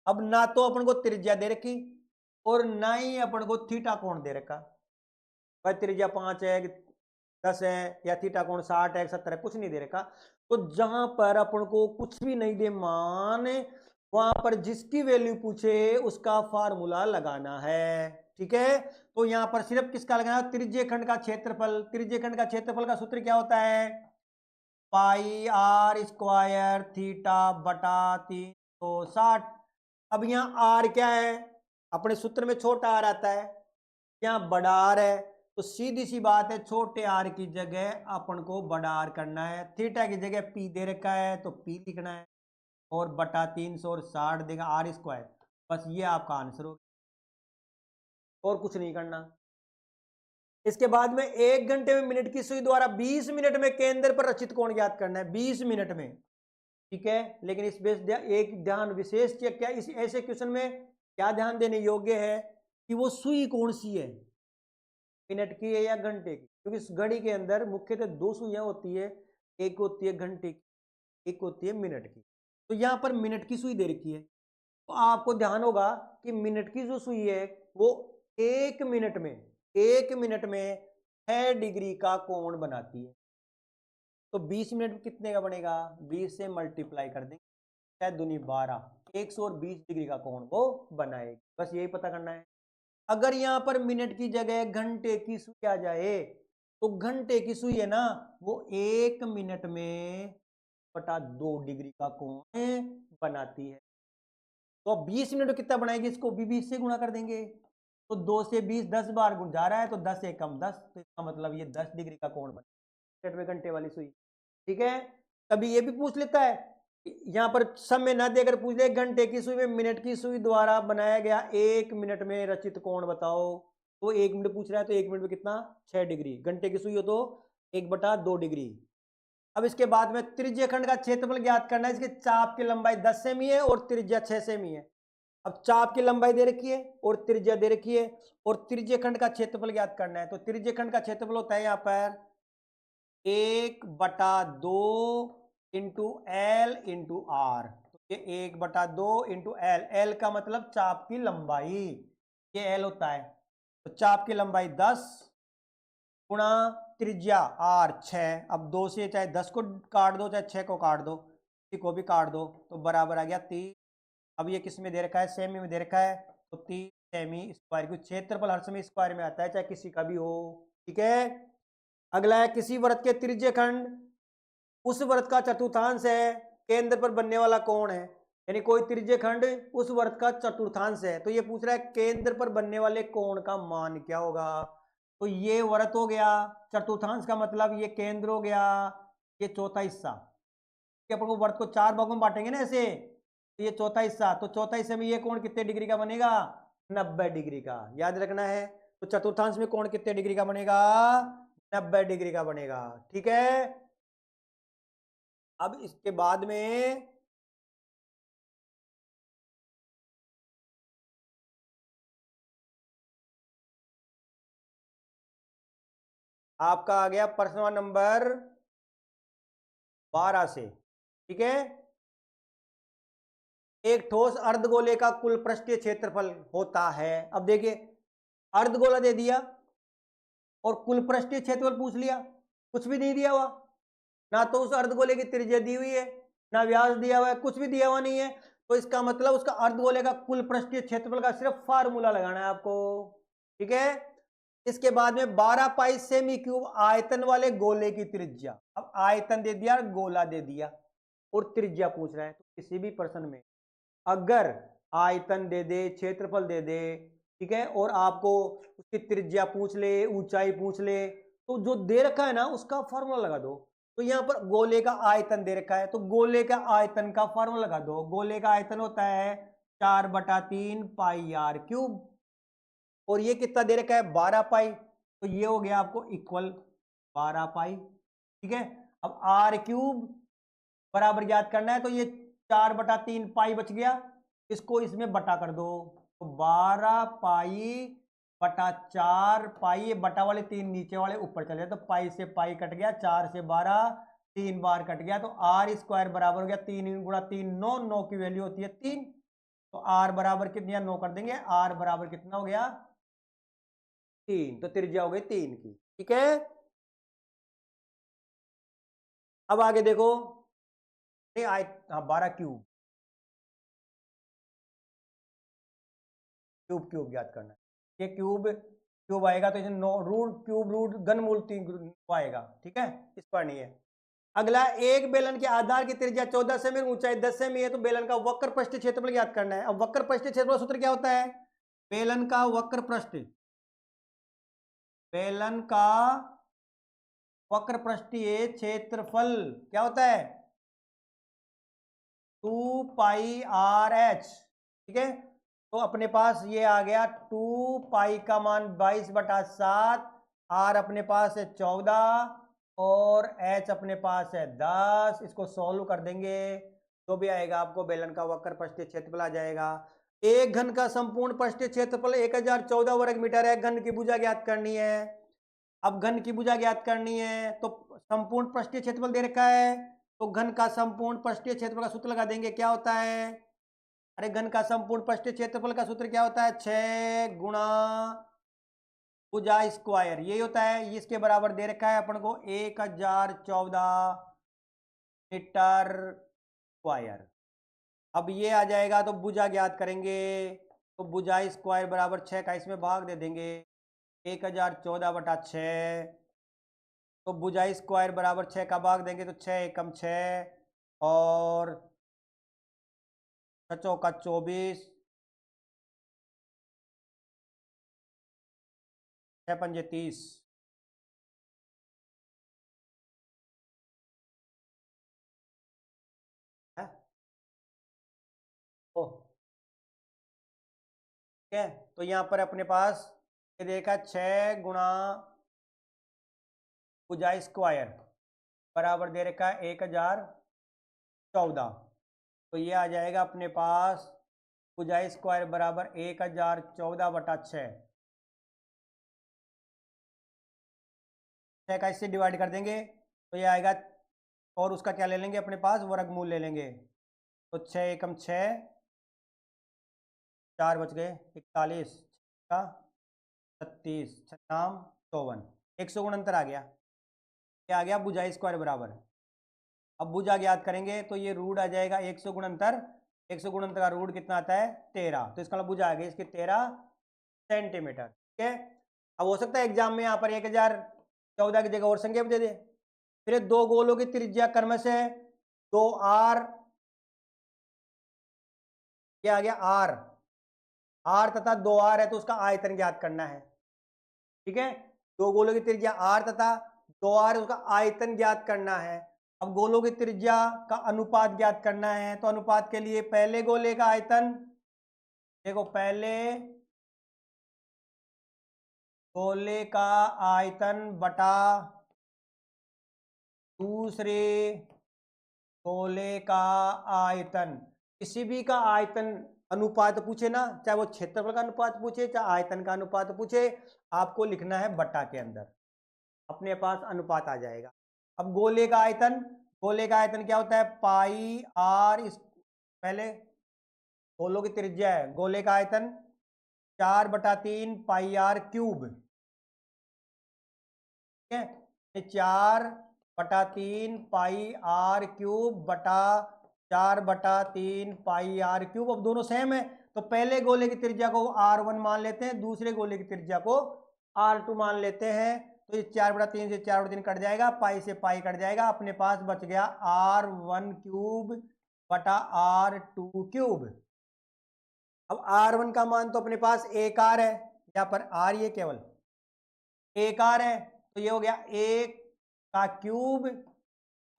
अब ना तो अपन को त्रिज्या दे रखी और ना ही अपन को थीटा कोण दे रखा। भाई त्रिज्या 5 है, 10 है, या थीटा कोण 60 है, 70 है, कुछ नहीं दे रखा। तो जहां पर अपन को कुछ भी नहीं दे मान, वहां पर जिसकी वैल्यू पूछे उसका फार्मूला लगाना है। ठीक है, तो यहां पर सिर्फ किसका लगाना है, त्रिज्य खंड का क्षेत्रफल। त्रिज्य खंड का क्षेत्रफल का सूत्र क्या होता है, पाई आर स्क्वायर थीटा बटा 360। अब यहाँ आर क्या है, अपने सूत्र में छोटा आर आता है, यहाँ बड़ा आर है, तो सीधी सी बात है छोटे आर की जगह अपन को बड़ा आर करना है। थीटा की जगह पी दे रखा है तो पी लिखना है, और बटा 360 देगा आर स्क्वायर। बस ये आपका आंसर हो, और कुछ नहीं करना। इसके बाद में 1 घंटे में मिनट की सुई द्वारा 20 मिनट में केंद्र पर रचित कोण ज्ञात करना है, 20 मिनट में। ठीक है, लेकिन इस बेस एक ध्यान विशेष क्या, इस ऐसे क्वेश्चन में क्या ध्यान देने योग्य है कि वो सुई कौन सी है, मिनट की है या घंटे की। क्योंकि इस घड़ी के अंदर मुख्यतः 2 सुइयां होती है, एक होती है घंटे की, एक होती है मिनट की। तो यहां पर मिनट की सुई दे रखी है, तो आपको ध्यान होगा कि मिनट की जो सुई है वो 1 मिनट में 6 डिग्री का कोण बनाती है। तो 20 मिनट में कितने का बनेगा, 20 से मल्टीप्लाई कर देंगे, 6 दूनी 12, 120 डिग्री का कोण वो बनाएगी। बस यही पता करना है। अगर यहां पर मिनट की जगह घंटे की सुई आ जाए, तो घंटे की सुई है ना, वो 1 मिनट में बटा 2 डिग्री का कोण बनाती है। तो अब 20 मिनट में कितना बनाएगी, इसको भी 20 से गुणा कर देंगे। तो 2 से 20 10 बार गुण जा रहा है, तो 10 से कम 10, तो इसका मतलब ये 10 डिग्री का कोण बनेगा मिनट में घंटे वाली सुई। ठीक है, कभी ये भी पूछ लेता है, यहां पर समय ना देकर पूछ ले, घंटे की सुई में मिनट की सुई द्वारा बनाया गया 1 मिनट में रचित कोण बताओ। तो 1 मिनट पूछ रहा है, तो 1 मिनट में कितना, 6 डिग्री। घंटे की सुई हो तो 1/2 डिग्री। अब इसके बाद में त्रिज्य खंड का क्षेत्रफल ज्ञात करना है। इसके चाप की लंबाई 10 सेमी है और त्रिज्या 6 सेमी है। अब चाप की लंबाई दे रखी है और त्रिज्या दे रखी है, और त्रिज्य खंड का क्षेत्रफल ज्ञात करना है। तो त्रिज्य खंड का क्षेत्रफल होता है यहाँ पर 1/2 इंटू एल इंटू आर। तो ये 1/2 इंटू एल, एल का मतलब चाप की लंबाई, ये एल होता है। तो चाप की लंबाई 10 गुणा त्रिज्या आर 6। अब 2 से चाहे 10 को काट दो चाहे 6 को काट दो, किसी को भी काट दो, तो बराबर आ गया 3। अब ये किस में दे रखा है, सेमी में दे रखा है, तो 3 सेमी स्क्वायर। क्योंकि क्षेत्रफल हर समय स्क्वायर में आता है, चाहे किसी का भी हो। ठीक है, अगला है किसी वृत्त के त्रिज्य खंड उस वृत्त का चतुर्थांश है, केंद्र पर बनने वाला कोण है। यानी कोई त्रिज्य खंड उस वृत्त का चतुर्थांश है, तो ये पूछ रहा है केंद्र पर बनने वाले कोण का मान क्या होगा। तो ये वृत्त हो गया, चतुर्थांश का मतलब ये केंद्र हो गया, ये चौथा हिस्सा। अपन को वृत्त को 4 भागों में बांटेंगे ना ऐसे, तो ये चौथा हिस्सा, तो चौथा हिस्से में ये कोण कितने डिग्री का बनेगा, 90 डिग्री का। याद रखना है, तो चतुर्थांश में कोण कितने डिग्री का बनेगा, 90 डिग्री का बनेगा। ठीक है, अब इसके बाद में आपका आ गया प्रश्न नंबर 12 से। ठीक है, एक ठोस अर्धगोले का कुल पृष्ठीय क्षेत्रफल होता है। अब देखिए, अर्धगोला दे दिया और कुल पृष्ठीय क्षेत्रफल पूछ लिया, कुछ भी नहीं दिया हुआ, ना तो उस अर्धगोले की त्रिज्या दी हुई है, ना व्यास दिया हुआ है, कुछ भी दिया हुआ नहीं है। तो इसका मतलब उसका अर्धगोले का कुल पृष्ठीय क्षेत्रफल का सिर्फ फार्मूला लगाना है आपको। ठीक है, इसके बाद में 12 पाई सेमी क्यूब आयतन वाले गोले की त्रिज्या। अब आयतन दे दिया, गोला दे दिया, और त्रिज्या पूछ रहा है। तो किसी भी प्रश्न में अगर आयतन दे दे, क्षेत्रफल दे दे, ठीक है, और आपको उसकी त्रिज्या पूछ ले, ऊंचाई पूछ ले, तो जो दे रखा है ना उसका फार्मूला लगा दो। तो यहां पर गोले का आयतन दे रखा है, तो गोले का आयतन का फार्मूला लगा दो। गोले का आयतन होता है 4/3 पाई आर क्यूब, और ये कितना दे रखा है, 12 पाई, तो ये हो गया आपको इक्वल 12 पाई। ठीक है, अब आर क्यूब बराबर याद करना है, तो ये 4/3 पाई बच गया, इसको इसमें बटा कर दो, तो 12 पाई बटा 4 पाई, ये बटा वाले 3 नीचे वाले ऊपर चले तो पाई से पाई कट गया, 4 से 12 3 बार कट गया, तो आर स्क्वायर बराबर हो गया 3 गुणा 3 9, 9 की वैल्यू होती है 3, तो आर बराबर कितनी, 9 कर देंगे, आर बराबर कितना हो गया 3, तो त्रिज्या हो गई 3 की। ठीक है, अब आगे देखो, नहीं आए, हाँ 12 क्यूब, क्यूब क्यूब याद करना है, ये क्यूब क्यूब आएगा तो इसे नो रूट क्यूब रूट घनमूल 3 आएगा। ठीक है, इस पर नहीं है। अगला, एक बेलन के आधार की त्रिज्या 14 सेमी, ऊंचाई 10 सेमी है, तो बेलन का वक्र पृष्ठ क्षेत्रफल याद करना है। अब वक्र पृष्ठ क्षेत्रफल सूत्र क्या होता है, बेलन का वक्र पृष्ठ, बेलन का वक्र पृष्ठीय क्षेत्रफल क्या होता है 2 पाई आर एच। ठीक है, तो अपने पास ये आ गया 2 पाई का मान 22/7, आर अपने पास है 14 और एच अपने पास है 10। इसको सॉल्व कर देंगे तो भी आएगा आपको बेलन का वक्र पृष्ठीय क्षेत्रफल आ जाएगा। एक घन का संपूर्ण पृष्ठीय क्षेत्रफल 1014 वर्ग मीटर है। घन की भुजा ज्ञात करनी है। अब घन की भुजा ज्ञात करनी है तो संपूर्ण पृष्ठीय क्षेत्रफल दे रखा है, तो घन का संपूर्ण पृष्ठीय क्षेत्रफल का सूत्र लगा देंगे। क्या होता है, अरे घन का संपूर्ण पृष्ठीय क्षेत्रफल का सूत्र क्या होता है 6 गुणा भुजा स्क्वायर, यही होता है। इसके बराबर दे रखा है अपन को 1014 मीटर स्क्वायर। अब ये आ जाएगा तो भुजा ज्ञात करेंगे, तो भुजा स्क्वायर बराबर 6 का इसमें भाग दे देंगे 1014/6, तो भुजा स्क्वायर बराबर 6 का भाग देंगे तो 6 एकम 6 और 6 चौका 24, 6 पंजे 30। ओ ठीक है, तो यहाँ पर अपने पास ये देखा 6 गुणा भुजा स्क्वायर बराबर दे रखा है 1014, तो ये आ जाएगा अपने पास भुजा स्क्वायर बराबर 1014/6, 6 का इससे डिवाइड कर देंगे तो ये आएगा, और उसका क्या ले लेंगे अपने पास वर्गमूल ले लेंगे, तो 6 एकम 6, 4 बच गए 41 का 36, 6 नाम 54, 169 आ गया। क्या आ गया भुजा स्क्वायर बराबर। अब भुजा ज्ञात करेंगे तो ये रूट आ जाएगा 169, 169 का रूट कितना आता है 13, तो इसका मतलब भुजा आ गई इसकी 13 सेंटीमीटर। ठीक है, अब हो सकता है एग्जाम में यहाँ पर 1014 की जगह और संख्या दे दे। फिर दो गोलों की त्रिज्या क्रमश है 2r, क्या आ गया r, r तथा 2r है तो उसका आयतन ज्ञात करना है। ठीक है, दो गोलों की त्रिज्या r तथा 2r, उसका आयतन ज्ञात करना है। अब गोलों की त्रिज्या का अनुपात ज्ञात करना है, तो अनुपात के लिए पहले गोले का आयतन, देखो पहले गोले का आयतन बटा दूसरे गोले का आयतन। किसी भी का आयतन अनुपात पूछे ना, चाहे वो क्षेत्रफल का अनुपात पूछे चाहे आयतन का अनुपात पूछे, आपको लिखना है बटा के अंदर, अपने पास अनुपात आ जाएगा। अब गोले का आयतन, गोले का आयतन क्या होता है पाई आर, इस पहले गोलों की त्रिज्या है, गोले का आयतन 4/3 पाई आर क्यूब। ठीक है, 4/3 पाई आर क्यूब बटा 4/3 पाई आर क्यूब। अब दोनों सेम है तो पहले गोले की त्रिज्या को r1 मान लेते हैं, दूसरे गोले की त्रिज्या को r2 मान लेते हैं, तो ये 4/3 से 4/3 कट जाएगा, पाई से पाई कट जाएगा, अपने पास बच गया r1 क्यूब बटा r2 क्यूब। अब r1 का मान तो अपने पास 1r है, यहाँ पर r ये केवल 1r है, तो ये हो गया 1 का क्यूब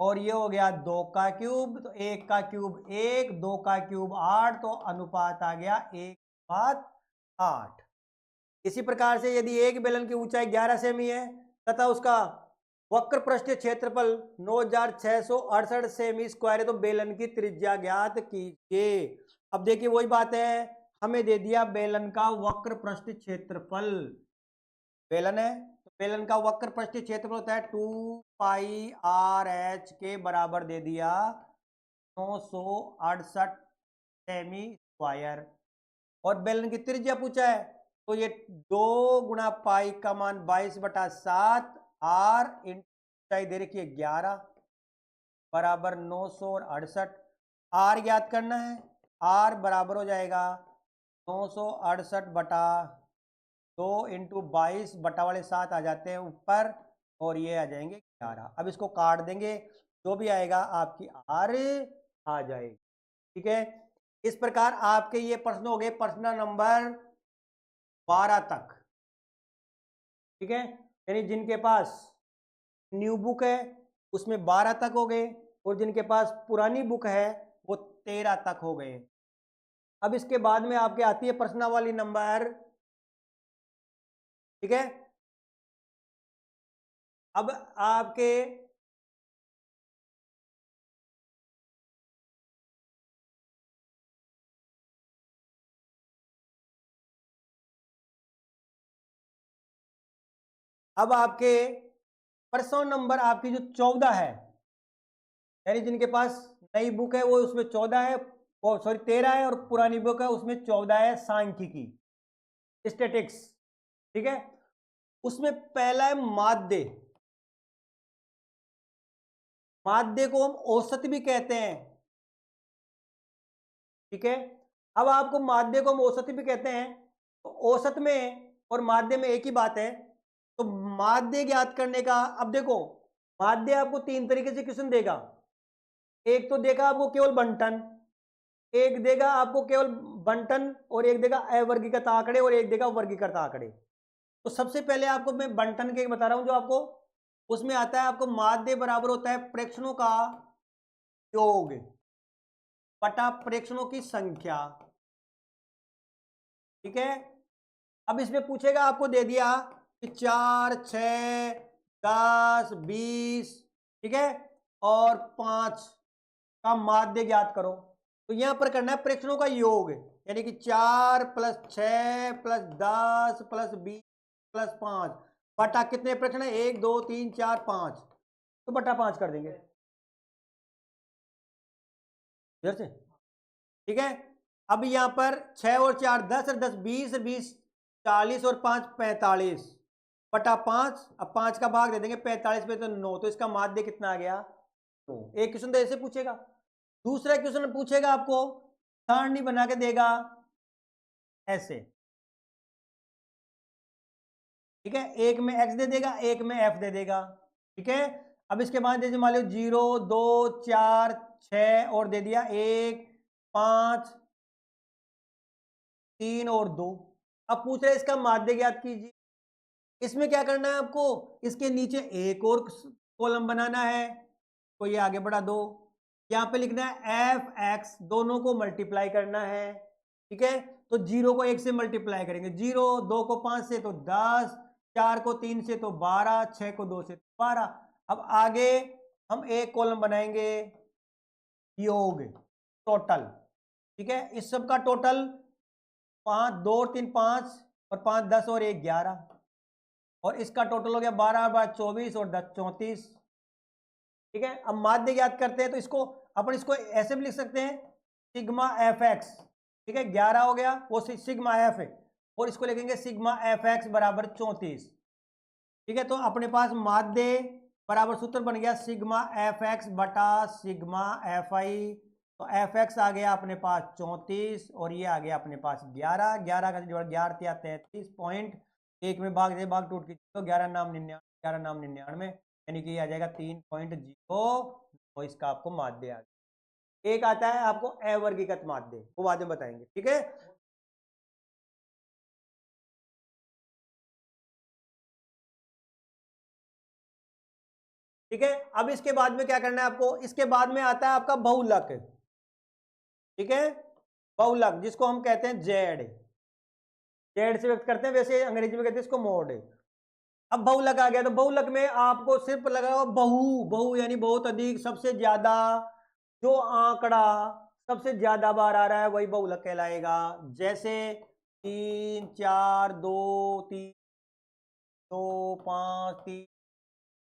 और ये हो गया 2 का क्यूब, तो 1 का क्यूब 1, 2 का क्यूब 8, तो अनुपात आ गया 1/8। इसी प्रकार से यदि एक बेलन की ऊंचाई 11 सेमी है तथा उसका वक्र पृष्ठीय क्षेत्रफल 9668 सेमी स्क्वायर है, तो बेलन की त्रिज्या ज्ञात कीजिए। अब देखिए वही बात है, हमें दे दिया बेलन का वक्र पृष्ठ क्षेत्रफल, बेलन है तो बेलन का वक्र पृष्ठ क्षेत्रफल होता है 2πr/h के बराबर दे दिया 968 सेमी स्क्वायर। और बेलन की त्रिज्या पूछा है तो ये 2 गुणा पाई का मान 22/7 r ऊंचाई दे रखी है 11 बराबर 968। आर याद करना है, आर बराबर हो जाएगा 968/2 × 22 बटा वाले 7 आ जाते हैं ऊपर और ये आ जाएंगे 11। अब इसको काट देंगे, जो भी आएगा आपकी आर आ जाएगी। ठीक है, इस प्रकार आपके ये प्रश्न हो गए प्रश्न नंबर 12 तक। ठीक है, यानी जिनके पास न्यू बुक है उसमें 12 तक हो गए और जिनके पास पुरानी बुक है वो 13 तक हो गए। अब इसके बाद में आपके आती है प्रश्नावली नंबर, ठीक है, अब आपके प्रश्न नंबर आपकी जो 14 है, यानी जिनके पास नई बुक है वो उसमें 14 है, और सॉरी 13 है, और पुरानी बुक है उसमें 14 है, सांख्यिकी स्टैटिक्स। ठीक है, उसमें पहला है माध्य। माध्य को हम औसत भी कहते हैं। ठीक है, अब आपको माध्य को हम औसत भी कहते हैं, तो औसत में और माध्य में एक ही बात है। तो माध्य ज्ञात करने का, अब देखो माध्य आपको 3 तरीके से क्वेश्चन देगा। एक तो देगा आपको केवल बंटन, एक देगा आपको केवल बंटन, और एक देगा अवर्गीकृत आंकड़े, और एक देगा वर्गीकृत आंकड़े। तो सबसे पहले आपको मैं बंटन के बता रहा हूं जो आपको उसमें आता है। आपको माध्य बराबर होता है प्रेक्षणों का योग बटा प्रेक्षणों की संख्या। ठीक है, अब इसमें पूछेगा, आपको दे दिया कि 4, 6, 10, 20, ठीक है, और 5 का माध्य ज्ञात करो। तो यहां पर करना है प्रेक्षणों का योग, यानी कि 4 + 6 + 10 + 20 + 5 बटा कितने प्रेक्षण है, 1, 2, 3, 4, 5, तो बटा 5 कर देंगे इधर से। ठीक है, अब यहां पर 6 और 4 10 और 10 20 और 20 40 और 5 45 बटा 5। अब 5 का भाग दे देंगे 45 पे तो 9, तो इसका माध्य कितना आ गया 9। एक क्वेश्चन तो ऐसे पूछेगा। दूसरा क्वेश्चन पूछेगा आपको सारणी बना के देगा ऐसे। ठीक है, एक में x दे देगा, एक में f दे देगा। ठीक है, अब इसके बाद जैसे मान लो 0, 2, 4, 6 और दे दिया 1, 5, 3 और 2। अब पूछ रहे इसका माध्य ज्ञात कीजिए। इसमें क्या करना है आपको, इसके नीचे एक और कॉलम बनाना है, तो ये आगे बढ़ा दो। यहाँ पे लिखना है f(x), दोनों को मल्टीप्लाई करना है। ठीक है, तो 0 को 1 से मल्टीप्लाई करेंगे, 0, 2 को 5 से तो 10, 4 को 3 से तो 12, 6 को 2 से तो 12। अब आगे हम एक कॉलम बनाएंगे योग टोटल। ठीक है, इस सब का टोटल 5, 2 और 3 5 और 5 10 और 1 11, और इसका टोटल हो गया 12 × 24 और 10 34। ठीक है, अब माध्य ज्ञात करते हैं, तो इसको अपन इसको ऐसे भी लिख सकते हैं सिग्मा f(x). ठीक है, 11 हो गया वो सिग्मा f है, और इसको लिखेंगे सिग्मा f(x) बराबर 34। ठीक है, तो अपने पास माध्य बराबर सूत्र बन गया सिग्मा f(x) बटा सिग्मा fi। तो f(x) आ गया अपने पास 34 और ये आ गया अपने पास 11। 11 का जोड़ 11 33 पॉइंट, एक में भाग से भाग टूट के तो 11 नाम 99, 11 नाम 99, यानी कि ये आ जाएगा 3.0। इसका आपको माध्य आ गया। एक आता है आपको अवर्गीकृत माध्य, वो बाद में बताएंगे। ठीक है, ठीक है, अब इसके बाद में क्या करना है आपको, इसके बाद में आता है आपका बहुलक। ठीक है, बहुलक जिसको हम कहते हैं जेड, जेड से व्यक्त करते हैं, वैसे अंग्रेजी में कहते हैं इसको मोड। अब बहुलक आ गया, तो बहुलक में आपको सिर्फ लगा बहु, बहु यानी बहुत अधिक, सबसे ज्यादा, जो आंकड़ा सबसे ज्यादा बार आ रहा है वही बहुलक कहलाएगा। जैसे 3 4 2 3 2 5 3,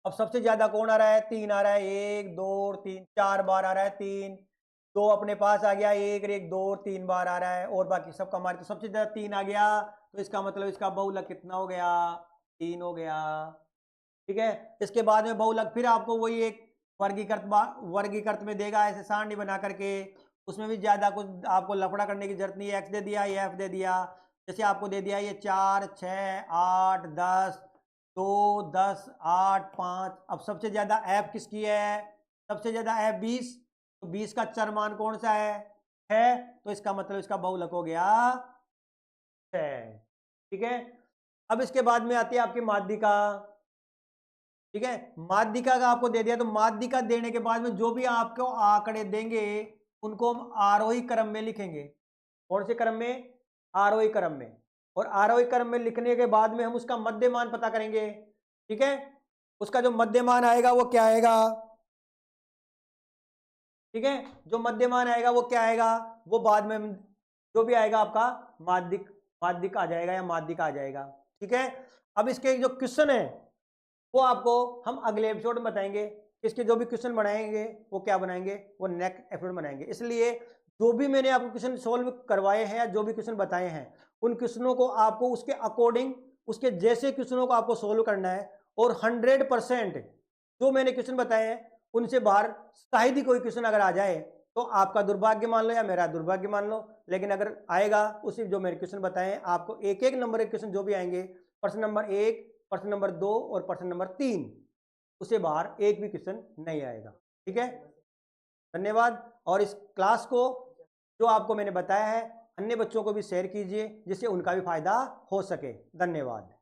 अब सबसे ज्यादा कौन आ रहा है? 3 आ रहा है, 1 2 3 4 बार आ रहा है 3, 2 अपने पास आ गया, 1 1 2 3 बार आ रहा है, और बाकी सबका मार, तो सबसे ज्यादा 3 आ गया, तो इसका मतलब इसका बहुलक कितना हो गया? 3 हो गया। ठीक है, इसके बाद में बहुलक फिर आपको वही एक वर्गीकृत में देगा, ऐसे सारणी बना करके। उसमें भी ज्यादा कुछ आपको लफड़ा करने की जरूरत नहीं है। एक्स दे दिया, ये एफ दे दिया, जैसे आपको दे दिया ये 4 6 8 10 2 10 8 5। अब सबसे ज्यादा एफ किसकी है? सबसे ज्यादा एफ 20, तो 20 का चरमान कौन सा है? तो इसका मतलब इसका बहुलक हो गया 6। ठीक है, अब इसके बाद में आती है आपकी माध्यिका। ठीक है, माध्यिका का आपको दे दिया, तो माध्यिका देने के बाद में जो भी आपको आंकड़े देंगे उनको हम आरोही क्रम में लिखेंगे। कौन से क्रम में? आरोही क्रम में। और आरोही क्रम में लिखने के बाद में हम उसका मध्यमान पता करेंगे। ठीक है, उसका जो मध्यमान आएगा वो क्या आएगा? ठीक है, जो मध्यमान आएगा वो क्या आएगा? वो बाद में जो भी आएगा आपका माध्यिक आ जाएगा या माध्यिक आ जाएगा। ठीक है, अब इसके जो क्वेश्चन है वो आपको हम अगले एपिसोड में बताएंगे। इसके जो भी क्वेश्चन बनाएंगे वो क्या बनाएंगे, वो नेक्स्ट एपिसोड बनाएंगे। इसलिए जो भी मैंने आपको क्वेश्चन सोल्व करवाए हैं या जो भी क्वेश्चन बताए हैं, उन क्वेश्चनों को आपको उसके अकॉर्डिंग, उसके जैसे क्वेश्चनों को आपको सोल्व करना है। और 100% जो मैंने क्वेश्चन बताए हैं उनसे बाहर शायद ही कोई क्वेश्चन अगर आ जाए तो आपका दुर्भाग्य मान लो या मेरा दुर्भाग्य मान लो, लेकिन अगर आएगा उसी जो मैंने क्वेश्चन बताए हैं, आपको एक एक नंबर के क्वेश्चन जो भी आएंगे, प्रश्न नंबर 1, प्रश्न नंबर 2 और प्रश्न नंबर 3, उससे बाहर एक भी क्वेश्चन नहीं आएगा। ठीक है, धन्यवाद। और इस क्लास को जो आपको मैंने बताया है अन्य बच्चों को भी शेयर कीजिए जिससे उनका भी फायदा हो सके। धन्यवाद।